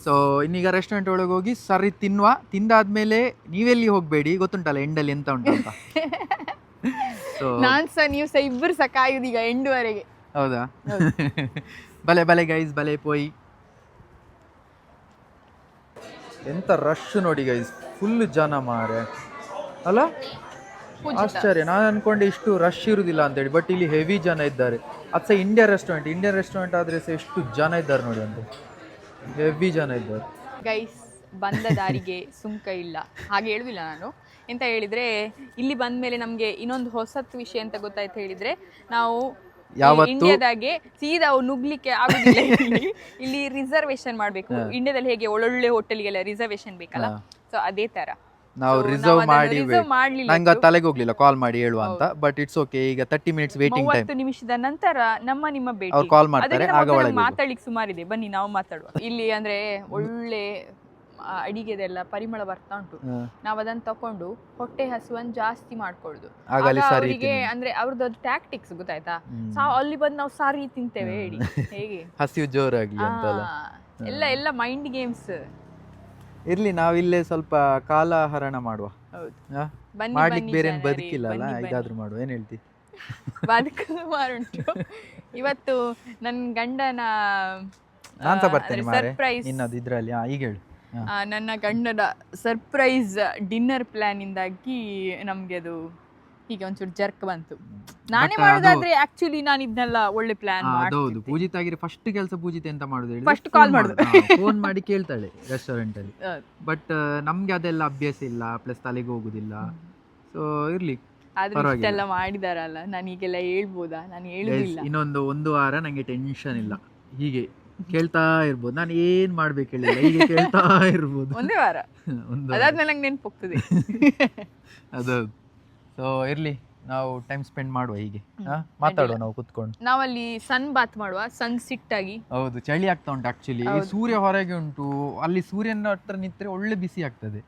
ಸೊ ಇನ್ನೀಗ ರೆಸ್ಟೋರೆಂಟ್ ಒಳಗೆ ಹೋಗಿ ಸರಿ ತಿಂದಾದ್ಮೇಲೆ ನೀವೆಲ್ಲಿ ಹೋಗ್ಬೇಡಿ, ಗೊತ್ತುಂಟಲ್ಲ ಎಂಡಲ್ಲಿ ಎಂತ ಉಂಟಂತ. ನಾನ್ ಸಹ ನೀವು ಸಹ ಇಬ್ಬರು ಸಹ ಕಾಯುದು ಈಗ ಎಂಡ್ವರೆಗೆ. ಹೌದಾ? ಬಲೆ ಗೈಸ್, ಬಲೆ ಪೋಯಿ. ಎಂತ ರಶ್ ನೋಡಿ ಗೈಸ್, ಫುಲ್ ಜನ ಮಾರೆ ಅಲ್ಲ, ಆಶ್ಚರ್ಯ. ನಾನು ಅನ್ಕೊಂಡೆ ಇಷ್ಟು ರಶ್ ಇರುದಿಲ್ಲ ಅಂತೇಳಿ, ಬಟ್ ಇಲ್ಲಿ ಹೆವಿ ಜನ ಇದ್ದಾರೆ. ಅದು ಸಹ ಇಂಡಿಯನ್ ರೆಸ್ಟೋರೆಂಟ್ ಆದ್ರೆ ಸಹ ಎಷ್ಟು ಜನ ಇದ್ದಾರೆ ನೋಡಿ, ಅಂತ ಹೆವಿ ಜನ ಇದ್ದಾರೆ ಗೈಸ್. ಬಂದ ದಾರಿಗೆ ಸುಂಕ ಇಲ್ಲ ಹಾಗೆ ಹೇಳುದಿಲ್ಲ ನಾನು. ಎಂತ ಹೇಳಿದ್ರೆ, ಇಲ್ಲಿ ಬಂದ ಮೇಲೆ ನಮ್ಗೆ ಇನ್ನೊಂದು ಹೊಸತ್ ವಿಷಯ ಅಂತ ಗೊತ್ತಾಯ್ತು ಹೇಳಿದ್ರೆ, ನಾವು ಇಂಡಿಯಾದಾಗೆ ಸೀದಾ ನುಗ್ಲಿಕ್ಕೆ ಆಗುದಿಲ್ಲ. ಇಲ್ಲಿ ರಿಸರ್ವೇಶನ್ ಮಾಡ್ಬೇಕು. ಇಂಡಿಯಾದಲ್ಲಿ ಹೇಗೆ ಒಳ್ಳೊಳ್ಳೆ ಹೋಟೆಲ್ಗೆಲ್ಲ ರಿಸರ್ವೇಶನ್ ಬೇಕಲ್ಲ, ಸೊ ಅದೇ ತರ ನಾವು ರಿಸರ್ವ್ ಮಾಡಿ ನಂಗೆ ತಲೆಗೆ ಹೋಗ್ಲಿಲ್ಲ ಕಾಲ್ ಮಾಡಿ ಹೇಳುವ ಅಂತ. ಬಟ್ ಇಟ್ಸ್ ಓಕೆ, ಈಗ 30 ಮಿನಿಟ್ಸ್ ವೇಟಿಂಗ್ ಟೈಮ್. 30 ನಿಮಿಷದ ನಂತರ ನಿಮ್ಮ ಭೇಟಿ. ಅವ್ರು ಕಾಲ್ ಮಾಡ್ತಾರೆ, ಆಗ ಒಳಗೆ ಮಾತಾಡ್ಲಿಕ್ಕೆ ಸುಮಾರಿದೆ, ಬನ್ನಿ ನಾವು ಮಾತಾಡುವ. ಇಲ್ಲಿ ಅಂದ್ರೆ ಒಳ್ಳೆ ಅಡಿಗೆದೆಲ್ಲ ಪರಿಮಳ ಬರ್ತಾ ಉಂಟು. ನಾವ್ ಅದನ್ನ ತಕೊಂಡು ಹೊಟ್ಟೆ ಹಸುವನ್ ಜಾಸ್ತಿ ಮಾಡ್ಕೊಳ್ಳುದು. ಆಗಲಿ ಆಗ ಸಾರಿ ಅವರಿಗೆ ಅಂದ್ರೆ ಅವ್ರದ್ದು ಟ್ಯಾಕ್ಟಿಕ್ಸ್ ಗೊತ್ತಾಯ್ತಾ, ಅಲ್ಲಿ ಬಂದು ನಾವು ಸಾರಿ ತಿಂತೇವೆ ಹೇಳಿ ಹೇಗೆ ಹಸಿವು ಜೋರಾಗ್ಲಿ ಅಂತಲ್ಲ. ಎಲ್ಲ ಎಲ್ಲ ಮೈಂಡ್ ಗೇಮ್ಸ್. ಇರ್ಲಿ, ನಾವಿಲ್ಲೇ ಸ್ವಲ್ಪ ಕಾಲಹರಣ ಮಾಡುವ. ಹೌದು, ಹಾ? ಬನ್ನಿ ಮಾಡ್ಲಿಕ್ಕೆ ಬನ್ನಿ ಬೇರೆ ಏನು ಜನರೇ, ಬದುಕಿಲ್ಲ ಅಲ್ಲ, ಬನ್ನಿ ಇದಾದ್ರೂ ಮಾಡುವ. ಏನ್ ಹೇಳ್ತಿ? ಬದುಕುಮಾರುಂಟು. ಇವತ್ತು ನನ್ನ ಗಂಡನ ನಾನ್ ಸಹ ಬರ್ತೇನೆ ಮಾರೆ, ಸರ್ಪ್ರೈಸ್, ನಿನ್ನದು ಇದ್ರಲ್ಲಿ. ಈಗ ಹೇಳು. ನನ್ನ ಗಂಡನ ಸರ್ಪ್ರೈಸ್ ಡಿನ್ನರ್ ಪ್ಲಾನ್ ಇಂದಾಗಿ ನಮ್ಗೆ ಅದು ಹೀಗೆ ಒಂಚೂರು ಜರ್ಕ್ ಬಂತು. ನಾನೇ ಮಾಡೋದಾದ್ರೆ ಆಕ್ಚುಲಿ ನಾನು ಇದನ್ನೆಲ್ಲ ಒಳ್ಳೆ ಪ್ಲಾನ್ ಹೌದು, ಪೂಜಿತ ಆಗಿರಿ ಫಸ್ಟ್ ಕೆಲಸ ಪೂಜಿತ ಎಂತ ಮಾಡುದು ಹೇಳಿ, ಫಸ್ಟ್ ಕಾಲ್ ಮಾಡುದು, ಫೋನ್ ಮಾಡಿ ಕೇಳ್ತಾಳೆ ರೆಸ್ಟೋರೆಂಟ್ ಅಲ್ಲಿ. ಬಟ್ ನಮ್ಗೆ ಅದೆಲ್ಲ ಅಭ್ಯಾಸ ಇಲ್ಲ, ಪ್ಲಸ್ ತಲೆಗೆ ಹೋಗುದಿಲ್ಲ. ಸೊ ಇರ್ಲಿ, ಆದ್ರೆ ಇಷ್ಟೆಲ್ಲ ಮಾಡಿದಾರಲ್ಲ, ನಾನು ಈಗೆಲ್ಲ ಹೇಳ್ಬೋದಾ? ನಾನು ಹೇಳುದಿಲ್ಲ. ಇನ್ನೊಂದು 1 ವಾರ ನಂಗೆ ಟೆನ್ಷನ್ ಇಲ್ಲ, ಹೀಗೆ ಕೇಳ್ತಾ ಇರ್ಬೋದು. ನಾನು ಏನ್ ಮಾಡ್ಬೇಕು ಹೇಳಿಲ್ಲ, ಹೀಗೆ ಕೇಳ್ತಾ ಇರ್ಬೋದು. ಒಂದೇ ವಾರ ಅದಾದ್ಮೇಲೆ ನಂಗೆ ನೆನ್ಪು ಹೋಗ್ತದೆ. ಅದು ಸೊ ಇರ್ಲಿ, ನಾವು ಟೈಮ್ ಸ್ಪೆಂಡ್ ಮಾಡುವ ಹೀಗೆ, ಮಾತಾಡುವ ನಾವು ಕುತ್ಕೊಂಡು. ನಾವಲ್ಲಿ ಸನ್ ಬಾತ್ ಮಾಡುವ, ಸನ್ ಸಿಟ್ ಆಗಿ. ಹೌದು, ಚಳಿ ಆಗ್ತಾ ಉಂಟು ಆಕ್ಚುಲಿ, ಸೂರ್ಯ ಹೊರಗೆ ಉಂಟು. ಅಲ್ಲಿ ಸೂರ್ಯನ ಹತ್ರ ನಿಂತ್ರೆ ಒಳ್ಳೆ ಬಿಸಿ ಆಗ್ತದೆ,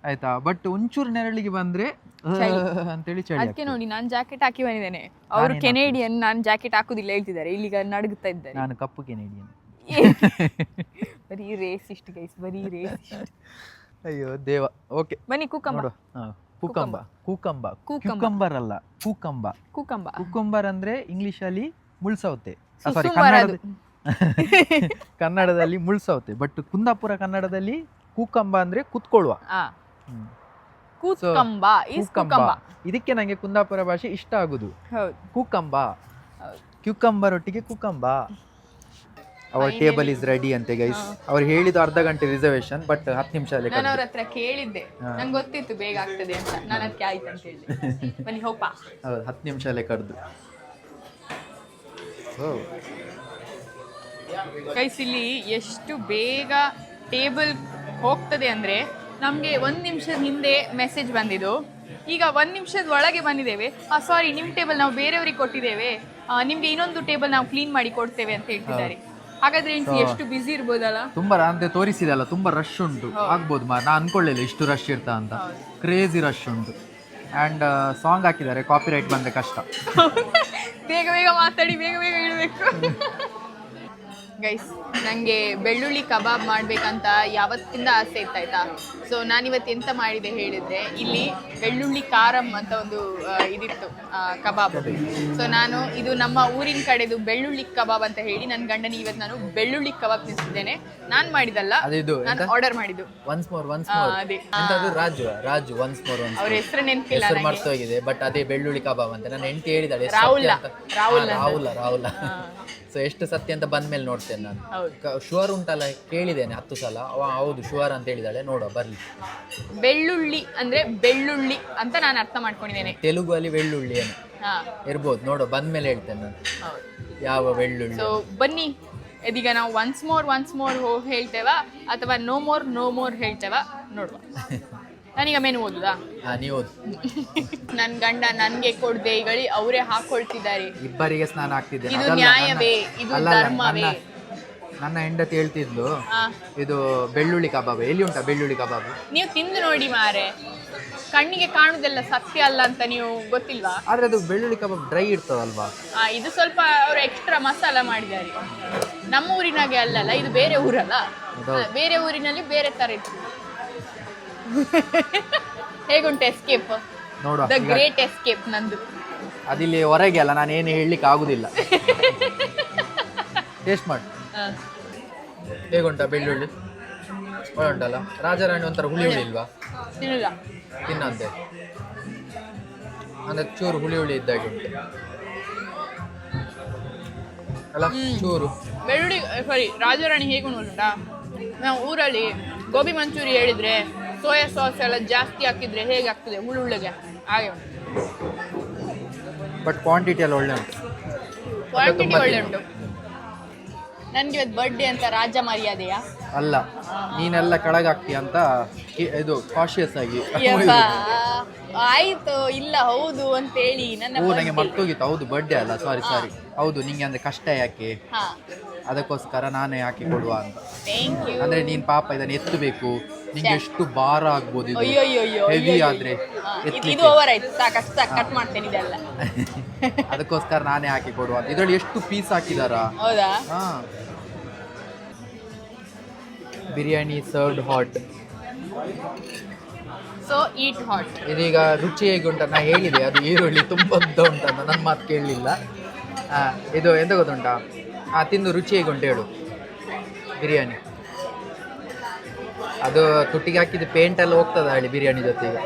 ಆಯ್ತಾ. ಬಟ್ ಒಂಚೂರು ನೆರಳಿಗೆ ಬಂದ್ರೆ ಅಂತೇಳಿ ಚಳಿ. ಅದಕ್ಕೆ ನೋಡಿ ನಾನು ಜಾಕೆಟ್ ಹಾಕಿ ಬಂದಿದ್ದೇನೆ. ಅವರು ಕೆನೇಡಿಯನ್, ನಾನು ಜಾಕೆಟ್ ಹಾಕುದಿಲ್ಲ ಹೇಳ್ತಿದ್ದಾರೆ, ಇಲ್ಲಿಗ ನಡುಗುತ್ತಾ ಇದ್ದಾರೆ. ನಾನು ಕಪ್ಪು ಕೆನೇಡಿಯನ್. ಬರೀ ರೇಸಿಸ್ಟ್ ಗೈಸ್, ಬರೀ ರೇಸಿಸ್ಟ್. ಅಯ್ಯೋ ದೇವ. ಓಕೆ ಬನ್ನಿ, ಕುಕಂಬ. ಕೂಕಂಬ, ಕೂಕಂಬ, ಕ್ಯೂಕಂಬರ್ ಅಲ್ಲ, ಕೂಕಂಬ. ಕೂಕಂಬ, ಕುಕುಂಬರ್ ಅಂದ್ರೆ ಇಂಗ್ಲಿಷ್ ಅಲ್ಲಿ ಮುಳ್ಸೌತೆ, ಸಾರಿ ಕನ್ನಡದಲ್ಲಿ ಮುಳ್ಸೌತೆ. ಬಟ್ ಕುಂದಾಪುರ ಕನ್ನಡದಲ್ಲಿ ಕೂಕಂಬ ಅಂದ್ರೆ ಕುತ್ಕೊಳ್ಳುವ. ಕೂಕಂಬ, ಇದಕ್ಕೆ ನಂಗೆ ಕುಂದಾಪುರ ಭಾಷೆ ಇಷ್ಟ ಆಗುದು. ಕೂಕಂಬ, ಕ್ಯೂಕಂಬರ್ ಒಟ್ಟಿಗೆ ಕೂಕಂಬ. ಅವರ್ ಟೇಬಲ್ ಇಸ್ ರೆಡಿ ಅಂತೆ ಗೈಸ್. ಅವ್ರು ಹೇಳಿದ ಅರ್ಧ ಗಂಟೆ ರಿಸರ್ವೇಶನ್, ಬಟ್ 10 ನಿಮಿಷ ಅಲ್ಲಿ. ನಾನು ಅವ್ರ ಹತ್ರ ಕೇಳಿದ್ದೆ, ನಂಗೆ ಗೊತ್ತಿತ್ತು ಬೇಗ ಆಗ್ತದೆ ಅಂತ, ನಾನು ಅದಕ್ಕೆ ಆಯ್ತು ಅಂತ ಹೇಳಿದೆ. ಬನ್ನಿ ಹೋಪ. ಹೌದು, 10 ನಿಮಿಷ ಅಲ್ಲೇ ಕರೆದು. ಗೈಸ್, ಇಲ್ಲಿ ಎಷ್ಟು ಬೇಗ ಟೇಬಲ್ ಹೋಗ್ತದೆ ಅಂದ್ರೆ, ನಮ್ಗೆ 1 ನಿಮಿಷದ ಹಿಂದೆ ಮೆಸೇಜ್ ಬಂದಿದ್ದು, ಈಗ 1 ನಿಮಿಷದ ಒಳಗೆ ಬಂದಿದ್ದೇವೆ. ಸಾರಿ, ನಿಮ್ ಟೇಬಲ್ ನಾವು ಬೇರೆಯವ್ರಿಗೆ ಕೊಟ್ಟಿದ್ದೇವೆ, ನಿಮ್ಗೆ ಇನ್ನೊಂದು ಟೇಬಲ್ ನಾವು ಕ್ಲೀನ್ ಮಾಡಿ ಕೊಡ್ತೇವೆ ಅಂತ ಹೇಳ್ತಿದ್ದಾರೆ. ಹಾಗಾದ್ರೆ ಎಷ್ಟು ಬಿಸಿ ಇರ್ಬೋದಲ್ಲ. ತುಂಬಾ ಅಂದ್ರೆ ತೋರಿಸಿದಲ್ಲ, ತುಂಬಾ ರಶ್ ಉಂಟು. ಆಗ್ಬೋದು ಮಾರ, ನಾ ಅನ್ಕೊಳ್ಳಿಲ್ಲ ಇಷ್ಟು ರಶ್ ಇರ್ತಾ ಅಂತ. ಕ್ರೇಜಿ ರಶ್ ಉಂಟು. ಅಂಡ್ ಸಾಂಗ್ ಹಾಕಿದ್ದಾರೆ, ಕಾಪಿ ರೈಟ್ ಬಂದ್ರೆ ಕಷ್ಟ. ಬೇಗ ಬೇಗ ಮಾತಾಡಿ, ಬೇಗ ಬೇಗ ಇಡಬೇಕು. ಗೈಸ್, ನನಗೆ ಬೆಳ್ಳುಳ್ಳಿ ಕಬಾಬ್ ಮಾಡಬೇಕಂತ ಯಾವತ್ತಿಂದ ಆಸೆ ಇತ್ತಾಯ್ತಾ. ಸೊ ನಾನಿವತ್ತು ಎಂತ ಮಾಡಿದೆ ಹೇಳಿದರೆ, ಇಲ್ಲಿ ಬೆಳ್ಳುಳ್ಳಿ ಕಾರಂ ಅಂತ ಒಂದು ಇದಿತ್ತು ಕಬಾಬ್. ಸೊ ನಾನು ಇದು ನಮ್ಮ ಊರಿನ ಕಡೆದು ಬೆಳ್ಳುಳ್ಳಿ ಕಬಾಬ್ ಅಂತ ಹೇಳಿ ನನ್ನ ಗಂಡನಿಗೆ ಇವತ್ತು ನಾನು ಬೆಳ್ಳುಳ್ಳಿ ಕಬಾಬ್ ತಿನ್ನಿಸಿದ್ದೇನೆ. ನಾನು ಮಾಡಿದಲ್ಲ, ನಾನು ಆರ್ಡರ್ ಮಾಡಿದ್ದು. ಅದೇ ರಾಜು ಅವ್ರ ಹೆಸರು ನೆನಪಿಲ್ಲ, ಮರ್ತೋಗಿದೆ. ಬಟ್ ಅದೇ ಬೆಳ್ಳುಳ್ಳಿ ಕಬಾಬ್ ಅಂತ ನನ್ನ ಹೆಂಡತಿ ಹೇಳಿದಾಳೆ. ರಾಹುಲ್. ಸೊ ಎಷ್ಟು ಸತ್ಯ ಅಂತ ಬಂದ್ಮೇಲೆ ನೋಡ್ತೇನೆ ನಾನು. ಶುವರ್ ಉಂಟಲ್ಲ, ಕೇಳಿದ್ದೇನೆ 10 ಸಲ. ಹೌದು ಶುವರ್ ಅಂತ ಹೇಳಿದಾಳೆ, ನೋಡುವ ಬರ್ಲಿ. ಬೆಳ್ಳುಳ್ಳಿ ಅಂದ್ರೆ ಬೆಳ್ಳುಳ್ಳಿ ಅಂತ ನಾನು ಅರ್ಥ ಮಾಡ್ಕೊಂಡಿದ್ದೇನೆ. ತೆಲುಗು ಅಲ್ಲಿ ಬೆಳ್ಳುಳ್ಳಿ ಏನು ಇರ್ಬೋದು, ನೋಡುವ ಬಂದ್ಮೇಲೆ ಹೇಳ್ತೇನೆ ನಾನು ಯಾವ ಬೆಳ್ಳುಳ್ಳಿ. ಸೊ ಬನ್ನಿ, ಇದೀಗ ನಾವು ಒನ್ಸ್ ಮೋರ್ ಹೇಳ್ತೇವಾ ಅಥವಾ ನೋ ಮೋರ್ ಹೇಳ್ತೇವಾ ನೋಡುವ. ನಾನೀಗ ಮೆನು ಓದುದಾ? ನೀವು ಓದು. ನನ್ ಗಂಡ ನನ್ಗೆ ಕೊಡ್ದೆ ಈಗಳಿ ಅವರೇ ಹಾಕೊಳ್ತಿದ್ದಾರೆ. ಇಬ್ಬರಿಗೆ ಸ್ನಾನ ಆಗ್ತಿದೆ. ಇದು ನ್ಯಾಯವೇ? ಇದು ಧರ್ಮವೇ? ನನ್ನ ಹೆಂಡತಿ ಹೇಳ್ತಿದ್ಲು, ಇದು ಬೆಳ್ಳುಳ್ಳಿ ಕಬಾಬ್. ಎಲ್ಲಿ ಉಂಟಾ ಬೆಳ್ಳುಳ್ಳಿ ಕಬಾಬ್? ನೀವು ತಿಂದು ನೋಡಿ ಮಾರೆ, ಕಣ್ಣಿಗೆ ಕಾಣುದೆಲ್ಲ ಸತ್ಯ ಅಲ್ಲ ಅಂತ ನೀವು ಗೊತ್ತಿಲ್ವಾ? ಆದ್ರೆ ಅದು ಬೆಳ್ಳುಳ್ಳಿ ಕಬಾಬ್ ಡ್ರೈ ಇರ್ತದಲ್ವಾ? ಇದು ಸ್ವಲ್ಪ ಅವರು ಎಕ್ಸ್ಟ್ರಾ ಮಸಾಲ ಮಾಡಿದ್ದಾರೆ. ನಮ್ಮ ಊರಿನಾಗೆ ಅಲ್ಲಲ್ಲ, ಇದು ಬೇರೆ ಊರಲ್ಲ. ಬೇರೆ ಊರಿನಲ್ಲಿ ಬೇರೆ ತರ ಇತ್ತು. ಹೇಗುಂಟು ಎಸ್ಕೇಪ್? ನೋಡುವ, ದ ಗ್ರೇಟ್ ಎಸ್ಕೇಪ್ ನಂದು. ಅದಿಲ್ಲಿ ಹೊರಗೆ ಅಲ್ಲ, ನಾನು ಏನು ಹೇಳಲಿಕ್ಕೆ ಆಗುದಿಲ್ಲ. ಟೇಸ್ಟ್ ಮಾಡಿ. ಹೇಗುಂಟ ಬೆಳ್ಳುಳ್ಳಿ? ಉಂಟಲ್ಲ ರಾಜಾರಾಣಿ, ಒಂಥರ ಹುಳಿ ಇಲ್ವಾ? ತಿನ್ನಂತೆ ಅಂದ್ರೆ ಚೂರು ಹುಳಿ ಇದ್ದಾಗೆ ಉಂಟು ಅಲ್ಲ, ಚೂರು ಬೆಳ್ಳುಳ್ಳಿ. ಸಾರಿ, ರಾಜಾರಾಣಿ ಹೇಗೆ ಉಂಟಾ? ನಾವು ಊರಲ್ಲಿ ಗೋಬಿ ಮಂಚೂರಿ ಹೇಳಿದ್ರೆ ಸೋಯಾ ಸಾಸ್ ಎಲ್ಲ ಜಾಸ್ತಿ ಹಾಕಿದ್ರೆ ಹೇಗೆ ಆಗ್ತದೆ ಹುಳುಳ್ಳಿಗೆ, ಹಾಗೆ ಉಂಟು. ಬಟ್ ಕ್ವಾಂಟಿಟಿ ಎಲ್ಲ ಒಳ್ಳೆ ಉಂಟು. ಕ್ವಾಂಟಿಟಿ ಒಳ್ಳೆ ಉಂಟು. ನನ್ಗೆ ಇವತ್ತು ಬರ್ಡೇ ಅಂತ ರಾಜ ಮರ್ಯಾದೆಯಾ? ಅಲ್ಲ, ನೀನೆಲ್ಲ ಕೆಳಗಾಗ್ತೀಯ ಅಂತ ಇದು ಕಾಶಿಯಸ್ ಆಗಿ. ಆಯ್ತು, ಇಲ್ಲ ಹೌದು ಅಂತೇಳಿ ನನ್ನ ನಂಗೆ ಮರ್ತೋಗಿತ್ತು. ಹೌದು ಬರ್ಡೇ ಅಲ್ಲ, ಸಾರಿ. ಹೌದು, ನಿಂಗೆ ಅಂದ್ರೆ ಕಷ್ಟ ಯಾಕೆ? ಅದಕ್ಕೋಸ್ಕರ ನಾನೇ ಹಾಕಿ ಕೊಡುವ ಅಂತ. Thank you. ಅಂದ್ರೆ ನೀನ್ ಪಾಪ ಇದನ್ನ ಎತ್ತಬೇಕು, ನಿಂಗೆ ಎಷ್ಟು ಭಾರ ಆಗ್ಬೋದು ಇದು, ಅಯ್ಯೋ ಅಯ್ಯೋ ಅಯ್ಯೋ ಹೆವಿ ಆದ್ರೆ ಇದು ಓವರ್ ಆಯ್ತು, ಸಾಕಷ್ಟು ಸಾಕು, ಕಟ್ ಮಾಡ್ತೇನೆ ಇದೆಲ್ಲ. ಅದಕ್ಕೋಸ್ಕರ ನಾನೇ ಹಾಕಿ ಕೊಡುವ ಅಂತ. ಇದ್ರಲ್ಲಿ ಎಷ್ಟು ಪೀಸ್ ಹಾಕಿದಾರ. ಹೌದಾ? ಹಾ, ಬಿರಿಯಾನಿ ಸರ್ವ್ಡ್ ಹಾಟ್. ಸೊ ಈಟ್ ಹಾಟ್. ಇದೀಗ ರುಚಿ ಹೇಗೆ ಉಂಟ ನಾ ಹೇಳಿದೆ, ಅದು ಈರುಳ್ಳಿ ತುಂಬ ಉದ್ದ ಉಂಟಂತ ನನ್ನ ಮಾತು ಕೇಳಲಿಲ್ಲ. ಇದು ಎಂತ ಗೊತ್ತುಂಟಾ, ತಿಂದು ರುಚಿ ಹೇಗೆ ಉಂಟು ಹೇಳು. ಬಿರಿಯಾನಿ ಅದು ತುಟ್ಟಿಗೆ ಹಾಕಿದ ಪೇಂಟ್ ಎಲ್ಲ ಹೋಗ್ತದ ಹೇಳಿ ಬಿರಿಯಾನಿ ಜೊತೆಗೆ.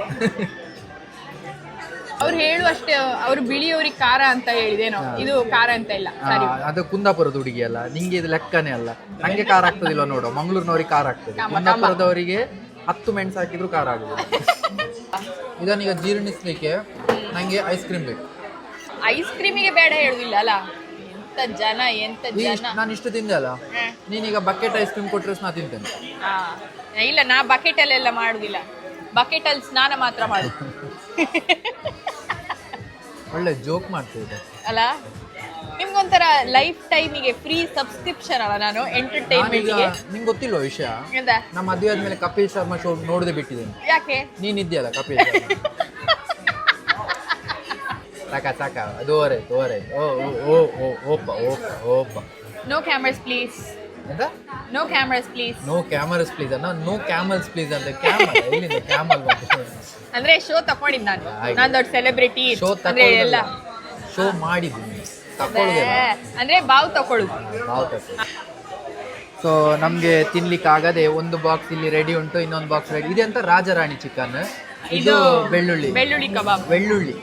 ಅವ್ರು ಹೇಳುವಷ್ಟೇ, ಅವ್ರು ಬಿಳಿಯವ್ರಿಗೆ ಖಾರ ಅಂತ ಹೇಳಿದೇನೋ, ಇದು ಖಾರ ಅಂತ ಇಲ್ಲ. ಸರಿ, ಅದು ಕುಂದಾಪುರದ ಹುಡುಗಿ ಅಲ್ಲ, ನಿಂಗೆ ಇದು ಲೆಕ್ಕನೇ ಅಲ್ಲ. ನಂಗೆ ಖಾರ ಆಗ್ತದಿಲ್ಲ ನೋಡು, ಮಂಗಳೂರಿನವ್ರಿಗೆ ಖಾರ ಆಗ್ತದೆ, ಕುಂದಾಪುರದವರಿಗೆ 10 ಮೆಣಸು ಹಾಕಿದ್ರು ಖಾರ ಆಗುದು. ಇದನ್ನೀಗ ಜೀರ್ಣಿಸ್ಲಿಕ್ಕೆ ನಂಗೆ ಐಸ್ ಕ್ರೀಮ್ ಬೇಕು. ಐಸ್ ಕ್ರೀಮಿಗೆ ಬೇಡ ಹೇಳುದಿಲ್ಲ ಅಲ್ಲ. ಎಂತ ಜನ, ಎಂತ ಜನ. ನಾನು ಇಷ್ಟು ತಿಂದೆ ಅಲ್ಲ, ನೀನೀಗ ಬಕೆಟ್ ಐಸ್ ಕ್ರೀಮ್ ಕೊಟ್ಟರೆ ನಾ ತಿಂತೇನೆ. ಇಲ್ಲ, ನಾ ಬಕೆಟ್ ಅಲ್ಲೆಲ್ಲ ಮಾಡುದಿಲ್ಲ, ಬಕೆಟ್ ಅಲ್ಲಿ ಸ್ನಾನ ಮಾತ್ರ ಮಾಡು. ಒಳ್ಳೆ ಜೋಕ್ ಮಾಡ್ತಿದ್ದೆ ಅಲ್ಲ, ನಿಮ್ಗೊಂಥರ ಲೈಫ್ ಟೈಮಿಗೆ ಫ್ರೀ ಸಬ್ಸ್ಕ್ರಿಪ್ಷನ್ ಅಲ್ಲ ನಾನು ಎಂಟರ್ಟೈನ್ಮೆಂಟ್ಗೆ. ನಿಂಗೆ ಗೊತ್ತಿಲ್ವ ವಿಷಯ, ಎಂತ? ನಮ್ಮ ಮದುವೆ ಆದ್ಮೇಲೆ ಕಪಿಲ್ ಶರ್ಮಾ ಶೋ ನೋಡದೆ ಬಿಟ್ಟಿದ್ದೇನೆ. ಯಾಕೆ? ನೀನಿದ್ಯಲ್ಲ ಕಪಿಲ್ ಶರ್ಮಾ. ಸಾಕ ಅದು ಓರೆ ಓ ಓ ಓ ಓ ಓಪ ಓಪ ಓಪ. No cameras please. ಎಂತ? No cameras please. No cameras please ಅನ್ನ ನೋ ಕ್ಯಾಮಲ್ಸ್ ಪ್ಲೀಸ್ ಅಂತ. ಕ್ಯಾಮಲ್ ಎಲ್ಲಿಂದ ಕ್ಯಾಮಲ್ ಅಂದ್ರೆ ಶೋ ತಕೊಂಡಿದ್ದು ನಾನು ದೊಡ್ಡ ಸೆಲೆಬ್ರಿಟಿ. ಶೋ ಅಂದ್ರೆ ಎಲ್ಲ ಶೋ ಮಾಡಿದ್ದೀನಿ, ತಕೊಳ್ಳೋದಿಲ್ಲ. ಅಂದ್ರೆ ಬಾವು ತಕೊಳ್ಳುದು. ಸೊ ನಮ್ಗೆ ತಿನ್ಲಿಕ್ಕೆ ಆಗದೆ ಒಂದು ಬಾಕ್ಸ್ ಇಲ್ಲಿ ರೆಡಿ ಉಂಟು, ಇನ್ನೊಂದು ಬಾಕ್ಸ್ ರೆಡಿ ಇದೆ. ಅಂತ ರಾಜರಾಣಿ ಚಿಕನ್, ಇದು ಬೆಳ್ಳುಳ್ಳಿ ಕಬಾಬ್.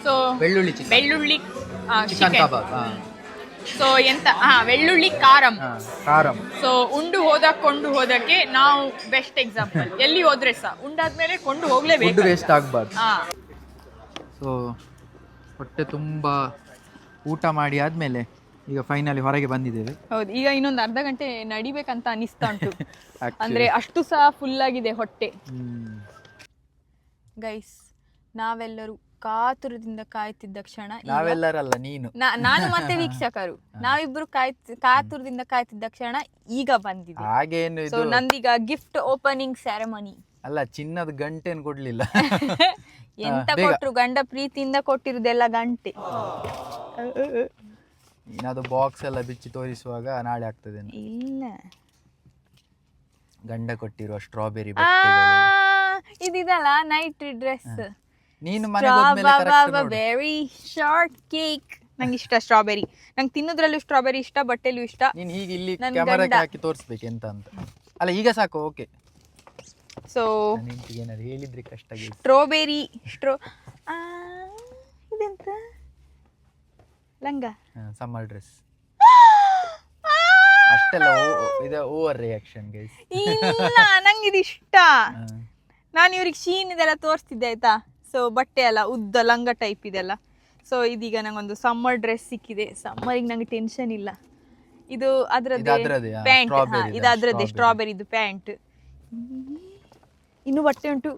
ಸೊ ಬೆಳ್ಳುಳ್ಳಿ ಚಿಕನ್, ಬೆಳ್ಳುಳ್ಳಿ ಚಿಕನ್ ಕಬಾಬ್. ಸೊ ಎಂತ, ಬೆಳ್ಳುಳ್ಳಿ ಕಾರಂ. ಸೊ ಕೊಂಡು ಹೋದಕ್ಕೆ ನಾವು ಬೆಸ್ಟ್ ಎಕ್ಸಾಂಪಲ್. ಎಲ್ಲಿ ಹೋದ್ರೆ ಸಹ ಉಂಡಾದ್ಮೇಲೆ ಕೊಂಡು ಹೋಗ್ಲೇಬೇಕು, ವೇಸ್ಟ್ ಆಗ್ಬಾರ್ದು. ಸೊ ಹೊಟ್ಟೆ ತುಂಬಾ ಊಟ ಮಾಡಿ ಆದ್ಮೇಲೆ ಈಗ ಫೈನಲಿ ಹೊರಗೆ ಬಂದಿದ್ದೇವೆ. ಹೌದು, ಈಗ ಇನ್ನೊಂದು ಅರ್ಧ ಗಂಟೆ ನಡಿಬೇಕಂತ ಅನಿಸ್ತಾ ಉಂಟು. ಅಂದ್ರೆ ಅಷ್ಟು ಸಹ ಫುಲ್ ಆಗಿದೆ ಹೊಟ್ಟೆ. ಗೈಸ್, ನಾವೆಲ್ಲರೂ ಕಾತುರದಿಂದ ಕಾಯ್ತಿದ್ದ ಕ್ಷಣ. ನಾವೆಲ್ಲರಲ್ಲ, ನೀನು, ನಾನು ಮತ್ತೆ ವೀಕ್ಷಕರು, ನಾವಿಬ್ರು ಕಾತುರದಿಂದ ಕಾಯ್ತಿದ್ದ ಕ್ಷಣ ಈಗ ಬಂದಿದೆ. ಹಾಗೇನು ಸೊ ನಂದೀಗ ಗಿಫ್ಟ್ ಓಪನಿಂಗ್ ಸೆರೆಮನಿ ಅಲ್ಲ, ಚಿನ್ನದ ಗಂಟೆನ್ ಕೊಡ್ಲಿಲ್ಲ. ಎಂತ ಕೊಟ್ರು, ಗಂಡ ಪ್ರೀತಿಯಿಂದ ಕೊಟ್ಟಿರುದೆಲ್ಲ ಗಂಟೆ. ಅದು ಬಾಕ್ಸ್ ಎಲ್ಲ ಬಿಚ್ಚಿ ತೋರಿಸುವಾಗ ನಾಳೆ ಆಗ್ತದೆ. ಇಲ್ಲ, ಗಂಡ ಕೊಟ್ಟಿರುವ ಸ್ಟ್ರಾಬೆರಿ ಇದಲ್ಲ ನೈಟ್ ಡ್ರೆಸ್. ನೀನು ವೆರಿ ಶಾರ್ಟ್ ಕೇಕ್. ನಂಗೆ ಇಷ್ಟ ಸ್ಟ್ರಾಬೆರಿ. ನಂಗೆ ತಿನ್ನೋದ್ರಲ್ಲೂ ಸ್ಟ್ರಾಬೆರಿ ಇಷ್ಟ, ಬಟ್ಟೆಲ್ಲೂ ಇಷ್ಟ. ನೀನು ಹೀಗೆ ಇಲ್ಲಿ ಕ್ಯಾಮೆರಾಕ್ಕೆ ಹಾಕಿ ತೋರಿಸ್ಬೇಕು ಎಂತ ಅಂತ. ಅಲ್ಲ, ಈಗ ಸಾಕು, ಓಕೆ. ಸೊ ಏನಾದ್ರು ಹೇಳಿದ್ರೆ ಕಷ್ಟ. ಸ್ಟ್ರಾಬೆರಿ ಇದೆಂತ ಲಂಗ, ಸಮ್ಮರ್ ಡ್ರೆಸ್ ಅಷ್ಟೆಲ್ಲ ಇದು ಓವರ್ ರಿಯಾಕ್ಷನ್ ಗೈಸ್. ಇಲ್ಲ, ನಂಗೆ ಇದು ಇಷ್ಟ. ನಾನು ಇವ್ರಿಗೆ ಶೀನ್ ಇದೆಲ್ಲ ತೋರಿಸ್ತಿದ್ದೆ ಆಯ್ತಾ. ಸೊ ಬಟ್ಟೆ ಅಲ್ಲ, ಉದ್ದ ಲಂಗ ಟೈಪ್ ಇದೆಲ್ಲ. ಸೊ ಇದೀಗ ನಂಗೊಂದು ಸಮ್ಮರ್ ಡ್ರೆಸ್ ಸಿಕ್ಕಿದೆ. ಸಮ್ಮರಿಗೆ ನಂಗೆ ಟೆನ್ಷನ್ ಇಲ್ಲ. ಇದು ಅದ್ರದ್ದೇ ಪ್ಯಾಂಟ್, ಇದು ಅದ್ರದ್ದೇ ಸ್ಟ್ರಾಬೆರಿದು ಪ್ಯಾಂಟ್. ಇನ್ನು ಬಟ್ಟೆ ಉಂಟು,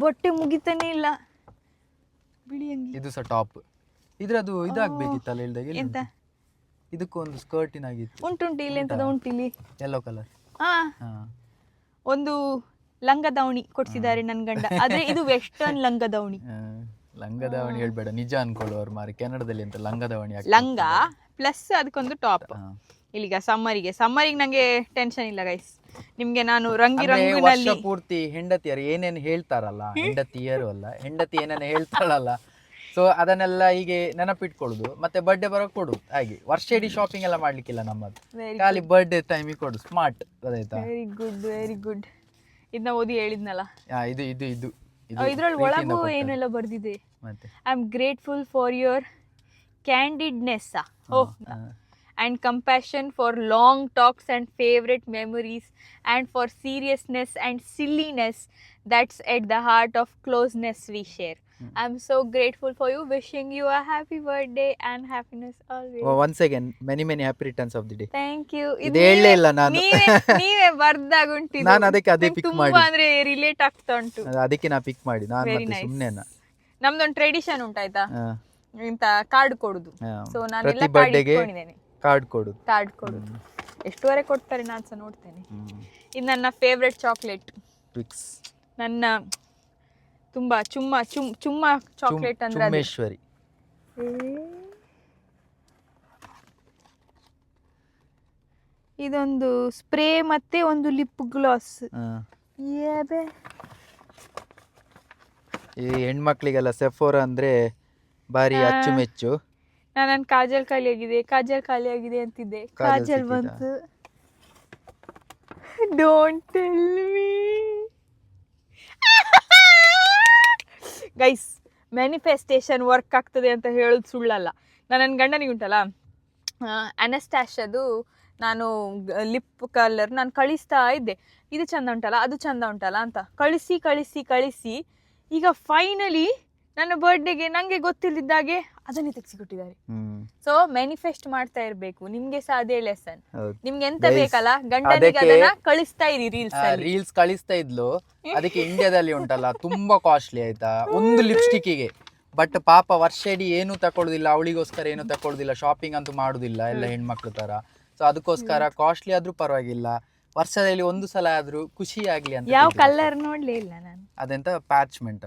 ಬಟ್ಟೆ ಮುಗಿತಾನೆ ಇಲ್ಲ. ಬಿಳಿ ಅಂಗಿ, ಇದು ಸಹ ಟಾಪ್. ಇದ್ರದ್ದು ಇದಾಗಬೇಕಿತ್ತಲ್ಲ ಹೇಳಿದಾಗ. ಎಂತ? ಇದಕ್ಕೊಂದು ಸ್ಕರ್ಟಿನ ಆಗಿತ್ತು. ಉಂಟು ಇಲ್ಲಿ ಎಂತದ ಉಂಟು ಇಲ್ಲಿ, ಯೆಲ್ಲೋ ಕಲರ್. ಒಂದು ಲಂಗ ದಾವಣಿ ಕೊಡ್ಸಿದ್ದಾರೆ ನನ್ ಗಂಡ. ಆದ್ರೆ ಇದು ವೆಸ್ಟರ್ನ್ ಲಂಗ ದಾವಣಿ. ಲಂಗ ದಾವಣಿ ಹೇಳ್ಬೇಡ, ನಿಜ ಅನ್ಕೊಳ್ಳೋರು ಮಾರಿ. ಕೆನಡಾದಲ್ಲಿ ಅಂತ ಲಂಗ ದಾವಣಿ, ಲಂಗ ಪ್ಲಸ್ ಅದಕ್ಕೊಂದು ಟಾಪ್. ಇಲ್ಲಿಗ ಸಮ್ಮರಿಗೆ ನಂಗೆ ಟೆನ್ಷನ್ ಇಲ್ಲ ಗೈಸ್. ನಿಮ್ಗೆ ನಾನು ರಂಗಿನಲ್ಲಿ ಪೂರ್ತಿ ಹೆಂಡತಿಯರು ಏನೇನು ಹೇಳ್ತಾರಲ್ಲ, ಹೆಂಡತಿಯರು ಅಲ್ಲ, ಹೆಂಡತಿ ಏನೇನು ಹೇಳ್ತಾಳಲ್ಲ, ಸೊ ಅದನ್ನೆಲ್ಲ ಹೀಗೆ ನೆನಪಿಟ್ಕೊಳ್ಳುದು. ಮತ್ತೆ ಬರ್ಡೇ ಬರೋಕ್ ಕೊಡು. ಹಾಗೆ ವರ್ಷ ಇಡೀ ಶಾಪಿಂಗ್ ಎಲ್ಲ ಮಾಡ್ಲಿಕ್ಕಿಲ್ಲ ನಮ್ಮದು, ಖಾಲಿ ಬರ್ಡೇ ಟೈಮಿಗೆ ಕೊಡು. ಸ್ಮಾರ್ಟ್, ಗೊತ್ತಾಯ್ತಾ? Very good, very good. ಇದನ್ನ ಓದಿ ಹೇಳಿದ್ನಲ್ಲ. ಇದು ಇದು ಇದು ಇದ್ರಲ್ಲಿ ಒಳಗೂ ಏನೆಲ್ಲ ಬರ್ದಿದೆ. I am grateful for your candidness and compassion, for long talks and favorite memories, and for seriousness and silliness that's at the heart of closeness we share. I'm so grateful for you. Wishing you a happy birthday and happiness always. Once again, many happy returns of the day. Thank you. ಇದು ಹೇಳಲೇ ಇಲ್ಲ ನಾನು. ನೀವೇ ಬರ್ದಾಗುಂಟಿದ್ದು. ನಾನು ಅದಕ್ಕೆ ಅದೇ ಪಿಕ್ ಮಾಡಿ. ತುಂಬಾ ಅಂದ್ರೆ ರಿಲೇಟ್ ಆಗ್ತಾ ಉಂಟು. ಅದಕ್ಕೆ ನಾ ಪಿಕ್ ಮಾಡಿ. ನಾನು ಮತ್ತೆ ಸುಮ್ಮನೆನಾ. ನಮ್ದೊಂದು ಟ್ರೆಡಿಷನ್ ಉಂಟಾಯ್ತಾ, ಇಂತ ಕಾರ್ಡ್ ಕೊಡುದು. ಸೊ ನಾನು ಎಲ್ಲ ಬರ್ಡೇಗೆ ಕಾರ್ಡ್ ಕೊಡುದು. ಎಷ್ಟುವರೆ ಕೊಡ್ತಾರೆ ನಾನು ಸಹ ನೋಡ್ತೇನೆ. ಇದು ನನ್ನ ಫೇವ್ರೆಟ್ ಚಾಕ್ಲೇಟ್, ಟ್ವಿಕ್ಸ್, ನನ್ನ ತುಂಬಾ ಚುಮ್ಮ ಚಾಕ್ಲೇಟ್ ಅಂದ್ರೆ ಅದೇ. ಚುಮ್ಮೇಶ್ವರಿ. ಇದೊಂದು ಸ್ಪ್ರೇ ಮತ್ತೆ ಒಂದು ಲಿಪ್ ಗ್ಲಾಸ್. ಈ ಹೆಣ್ಮಕ್ಳಿಗೆಲ್ಲ ಸೆಫೋರಾ ಅಂದ್ರೆ ಭಾರಿ ಅಚ್ಚುಮೆಚ್ಚು. ನನ್ನ ಕಾಜಲ್ ಖಾಲಿ ಆಗಿದೆ ಅಂತಿದ್ದೆ, ಕಾಜಲ್ ಬಂತು. Don't tell me guys, manifestation work ಆಗ್ತದೆ ಅಂತ ಹೇಳೋದು ಸುಳ್ಳಲ್ಲ. ನನ್ನ ಗಂಡನಿಗೆ ಉಂಟಲ್ಲ ಅನಸ್ಟಾಷದು ನಾನು ಲಿಪ್ ಕಲರ್ ನಾನು ಕಳಿಸ್ತಾ ಇದ್ದೆ, ಇದು ಚಂದ ಉಂಟಲ್ಲ ಅದು ಚಂದ ಉಂಟಲ್ಲ ಅಂತ ಕಳಿಸಿ ಈಗ ಫೈನಲಿ ನನ್ನ ಬರ್ಡೇಗೆ ನಂಗೆ ಗೊತ್ತಿಲ್ಲದಿದ್ದಾಗೆ ಅದನ್ನೇ ತೆಗೆಸಿಕೊಟ್ಟಿದ್ದಾರೆ. ಸೊ ಮ್ಯಾನಿಫೆಸ್ಟ್ ಮಾಡ್ತಾ ಇರ್ಬೇಕು, ನಿಮ್ಗೆ ಸಹ ಅದೇ ಲೆಸನ್. ನಿಮ್ಗೆ ಎಂತ ಬೇಕಲ್ಲ ಗಂಡನಿಗೆ ಅದನ್ನ ಕಳಿಸ್ತಾ ಇರಿ. ರೀಲ್ಸ್ ಕಳಿಸ್ತಾ ಇದ್ಲು, ಅದಕ್ಕೆ ಇಂಡಿಯಾದಲ್ಲಿ ಉಂಟಲ್ಲ ತುಂಬಾ ಕಾಸ್ಟ್ಲಿ ಆಯ್ತಾ ಒಂದು ಲಿಪ್ಸ್ಟಿಕ್ಕಿಗೆ. ಬಟ್ ಪಾಪ ವರ್ಷ ಇಡೀ ಏನು ತಕೊಳ್ಳುದಿಲ್ಲ, ಅವಳಿಗೋಸ್ಕರ ಏನು ತಕೊಳ್ಳುದಿಲ್ಲ, ಶಾಪಿಂಗ್ ಅಂತೂ ಮಾಡುದಿಲ್ಲ ಎಲ್ಲ ಹೆಣ್ಮಕ್ಳು ತರ. ಸೊ ಅದಕ್ಕೋಸ್ಕರ ಕಾಸ್ಟ್ಲಿ ಆದ್ರೂ ಪರವಾಗಿಲ್ಲ, ವರ್ಷದಲ್ಲಿ ಒಂದು ಸಲ ಆದ್ರೂ ಖುಷಿ ಆಗ್ಲಿ ಅಂತ. ಯಾವ ಕಲರ್ ನೋಡ್ಲೇ ಇಲ್ಲ ನಾನು. ಅದೆಂತ ಪ್ಯಾಚ್ಮೆಂಟ್,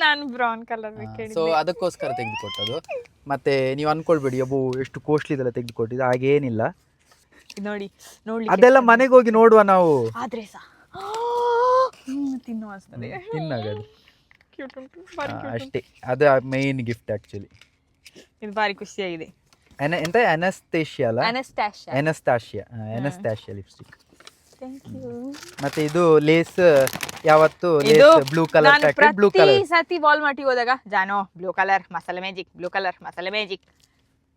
ನಾನು ಬ್ರೌನ್ ಕಲರ್. ಸೊ ಅದಕ್ಕೋಸ್ಕರ ತೆಗೆದುಕೊಟ್ಟದು. ಮತ್ತೆ ನೀವು ಅನ್ಕೊಳ್ಬೇಡಿ ಅಬ್ಬು ಎಷ್ಟು ಕಾಸ್ಟ್ಲಿ ಇದೆಲ್ಲ ತೆಗೆದುಕೊಟ್ಟಿದ್ದು, ಹಾಗೇನಿಲ್ಲ. ನೋಡಿ ಅದೆಲ್ಲ ಮನೆಗೆ ಹೋಗಿ ನೋಡುವ ನಾವು. ಆದ್ರೆ ಸಹ ತಿನ್ನುವಸ್ತದೆ, ತಿನ್ನಾಗದು ಅಷ್ಟೇ. ಅದು ಮೇನ್ ಗಿಫ್ಟ್ ಆಕ್ಚುಲಿ. ಇದು ಬಾರಿ ಖುಷಿಯಾಗಿದೆ. ಎಂತ ಅನಸ್ತೇಶಿಯಾ ಅಲ್ಲ, ಅನಸ್ತಾಶಿಯಾ ಲಿಪ್ಸ್ಟಿಕ್. ಮತ್ತೆ ಇದು ಲೇಸ್, ಯಾವತ್ತು Lay's blue colour packet, blue colour. ಸತಿ ವಾಲ್ಮಾರ್ಟಿಗೆ ಹೋದಾಗ ಜಾನೋ ಬ್ಲೂ ಕಲರ್ ಮಸಾಲೆ ಮ್ಯಾಜಿಕ್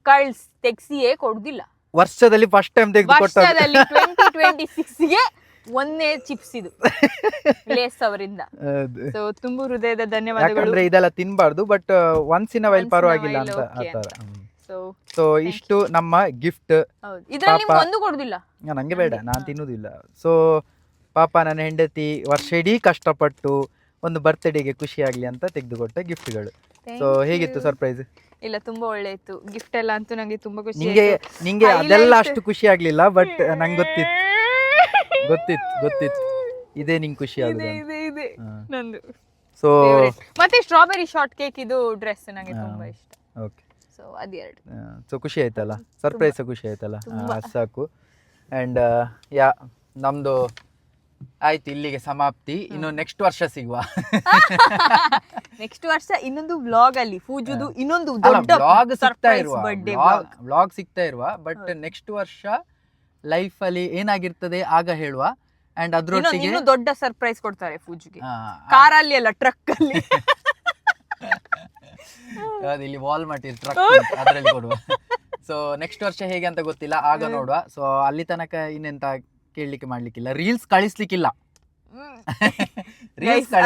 ಕಳ್ಸ್ ತೆಗ್ಸಿಯೇ ಕೊಡುದಿಲ್ಲ. ವರ್ಷದಲ್ಲಿ ಫಸ್ಟ್ ಟೈಮ್ ತೆಗೆದುಕೊಟ್ಟದ್ದು. ವರ್ಷದಲ್ಲಿ 2026ಗೆ ಒಂದೇ ಚಿಪ್ಸ್ ಇದು ಲೇಸ್ ಅವರಿಂದ. ಸೊ ತುಂಬಾ ಹೃದಯದ ಧನ್ಯವಾದಗಳು. ಯಾಕಂದ್ರೆ ಇದೆಲ್ಲ ತಿನ್ಬಾರ್ದು, but once in a while ಪರವಾಗಿಲ್ಲ ಅಂತ ಆತರ. ಸೊ ಇಷ್ಟು ನಮ್ಮ ಗಿಫ್ಟ್. ಇದರಲ್ಲಿ ಒಂದು ಕೊಡುದಿಲ್ಲ, ನಂಗೆ ಬೇಡ, ನಾನು ತಿನ್ನುವುದಿಲ್ಲ. ಸೊ ಪಾಪ ನನ್ನ ಹೆಂಡತಿ ವರ್ಷ ಇಡೀ ಕಷ್ಟಪಟ್ಟು ಒಂದು ಬರ್ತ್ಡೇಗೆ ಖುಷಿ ಆಗ್ಲಿ ಅಂತ ತೆಗೆದುಕೊಟ್ಟ ಗಿಫ್ಟ್ಗಳು. ಸೊ ಹೇಗಿತ್ತು ಸರ್ಪ್ರೈಸ್? ಇಲ್ಲ, ತುಂಬಾ ಒಳ್ಳೆ ಇತ್ತು ಗಿಫ್ಟ್ ಎಲ್ಲ. ಅಂತೂ ನಂಗೆ ತುಂಬಾ ಖುಷಿ. ನಿಂಗೆ ಅದೆಲ್ಲ ಅಷ್ಟು ಖುಷಿ ಆಗ್ಲಿಲ್ಲ, ಬಟ್ ನಂಗೆ ಗೊತ್ತಿತ್ತು ಇದೇ ನಿಂಗೆ ಖುಷಿ ಆಗಿದೆ ನಂದು. ಸೊ ಮತ್ತೆ ಸ್ಟ್ರಾಬೆರಿ ಶಾರ್ಟ್ ಕೇಕ್ ಇದು ಡ್ರೆಸ್ ನಂಗೆ ತುಂಬಾ ಇಷ್ಟ. ಓಕೆ, ಸೊ ಅದೆರಡು. ಸೊ ಖುಷಿ ಆಯ್ತಲ್ಲ, ಸರ್ಪ್ರೈಸ್ ಖುಷಿ ಆಯ್ತಲ್ಲ, ಸಾಕು. ಆ್ಯಂಡ್ ನಮ್ದು ಆಯ್ತು, ಇಲ್ಲಿಗೆ ಸಮಾಪ್ತಿ. ಇನ್ನು ನೆಕ್ಸ್ಟ್ ವರ್ಷ ಸಿಗುವ. ನೆಕ್ಸ್ಟ್ ವರ್ಷ ಇನ್ನೊಂದು ವ್ಲಾಗ್ ಅಲ್ಲಿ ಪೂಜುದು ಇನ್ನೊಂದು ದೊಡ್ಡ ವ್ಲಾಗ್ ಸಿಗ್ತಾ ಇರುವ. ಬಟ್ ನೆಕ್ಸ್ಟ್ ವರ್ಷ ಲೈಫ್ ಅಲ್ಲಿ ಏನಾಗಿರ್ತದೆ ಆಗ ಹೇಳುವ. ಅಂಡ್ ಅದ್ರೊಟ್ಟಿಗೆ ಇನ್ನೂ ದೊಡ್ಡ ಸರ್ಪ್ರೈಸ್ ಕೊಡ್ತಾರೆ ಪೂಜುಗೆ, ಕಾರಲ್ಲಿ ಅಲ್ಲ ಟ್ರಕ್ ಅಲ್ಲಿ. ಇಲ್ಲಿ ವಾಲ್ಮಾರ್ಟ್ ಟ್ರಕ್ ಅದರಲ್ಲಿ ಕೊಡುವ. ಸೊ ನೆಕ್ಸ್ಟ್ ವರ್ಷ ಹೇಗೆ ಅಂತ ಗೊತ್ತಿಲ್ಲ, ಆಗ ನೋಡುವ. ಸೊ ಅಲ್ಲಿ ತನಕ ಇನ್ನೆಂತ ಕೇಳಲಿಕ್ಕೆ ಮಾಡ್ಲಿಕ್ಕಿಲ್ಲ, ರೀಲ್ಸ್ ಕಳಿಸ್ಲಿಕ್ಕಿಲ್ಲ.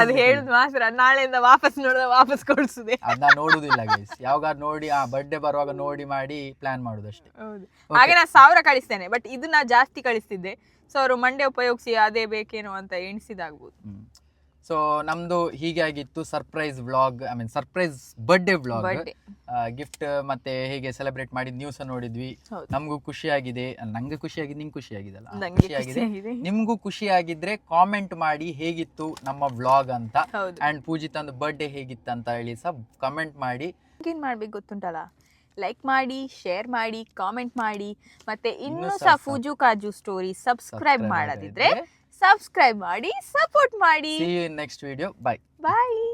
ಅದು ಹೇಳುದು ಮಾತ್ರ, ನಾಳೆಯಿಂದ ವಾಪಸ್ ಕೊಡಿಸುದೆ. ಅದನ್ನ ನೋಡುದಿಲ್ಲ ಗೈಸ್, ಯಾವಾಗ ನೋಡಿ ಆ ಬರ್ಡೇ ಬರುವಾಗ ನೋಡಿ ಮಾಡಿ ಪ್ಲಾನ್ ಮಾಡುದಷ್ಟೇ. ಹಾಗೆ ನಾನು 1000 ಕಳಿಸ್ತೇನೆ, ಬಟ್ ಇದು ನಾ ಜಾಸ್ತಿ ಕಳಿಸ್ತಿದ್ದೆ. ಸೊ ಅವರು ಮಂಡೆ ಉಪಯೋಗಿಸಿ ಅದೇ ಬೇಕೇನೋ ಅಂತ ಎಣಿಸಿದಾಗ್ಬೋದು. ಸೊ ನಮ್ದು ಹೀಗೆ ಆಗಿತ್ತು surprise vlog, I mean surprise birthday vlog. Gift ಮತ್ತೆ ಹೇಗೆ ಸೆಲೆಬ್ರೇಟ್ ಮಾಡಿದ್ ನ್ಯೂಸ್ ನೋಡಿದ್ವಿ. ನಮಗೂ ಖುಷಿ ಆಗಿದೆ, ನಂಗೆ ಖುಷಿ ಆಗಿದೆ, ನಿಂಗೆ ಖುಷಿ ಆಗಿದಲ್ಲ, ಖುಷಿ ಆಗಿದೆ. ನಿಮ್ಗೂ ಖುಷಿ ಆಗಿದ್ರೆ ಕಾಮೆಂಟ್ ಮಾಡಿ ಹೇಗಿತ್ತು ನಮ್ಮ ವ್ಲಾಗ್ ಅಂತ. ಅಂಡ್ ಪೂಜಿತಂದು ಬರ್ಡೇ ಹೇಗಿತ್ತು ಅಂತ ಹೇಳಿ ಸಹ ಕಮೆಂಟ್ ಮಾಡಿ. ಏನ್ ಮಾಡ್ಬೇಕು ಗೊತ್ತುಂಟಲ್ಲ, ಲೈಕ್ ಮಾಡಿ, ಶೇರ್ ಮಾಡಿ, ಕಾಮೆಂಟ್ ಮಾಡಿ. ಮತ್ತೆ ಇನ್ನೂ ಸಹ ಪೂಜು ಕಾಜು ಸ್ಟೋರಿ ಸಬ್ಸ್ಕ್ರೈಬ್ ಮಾಡದಿದ್ರೆ ಸಬ್ಸ್ಕ್ರೈಬ್ ಮಾಡಿ, ಸಪೋರ್ಟ್ ಮಾಡಿ. See you in next video. Bye. Bye.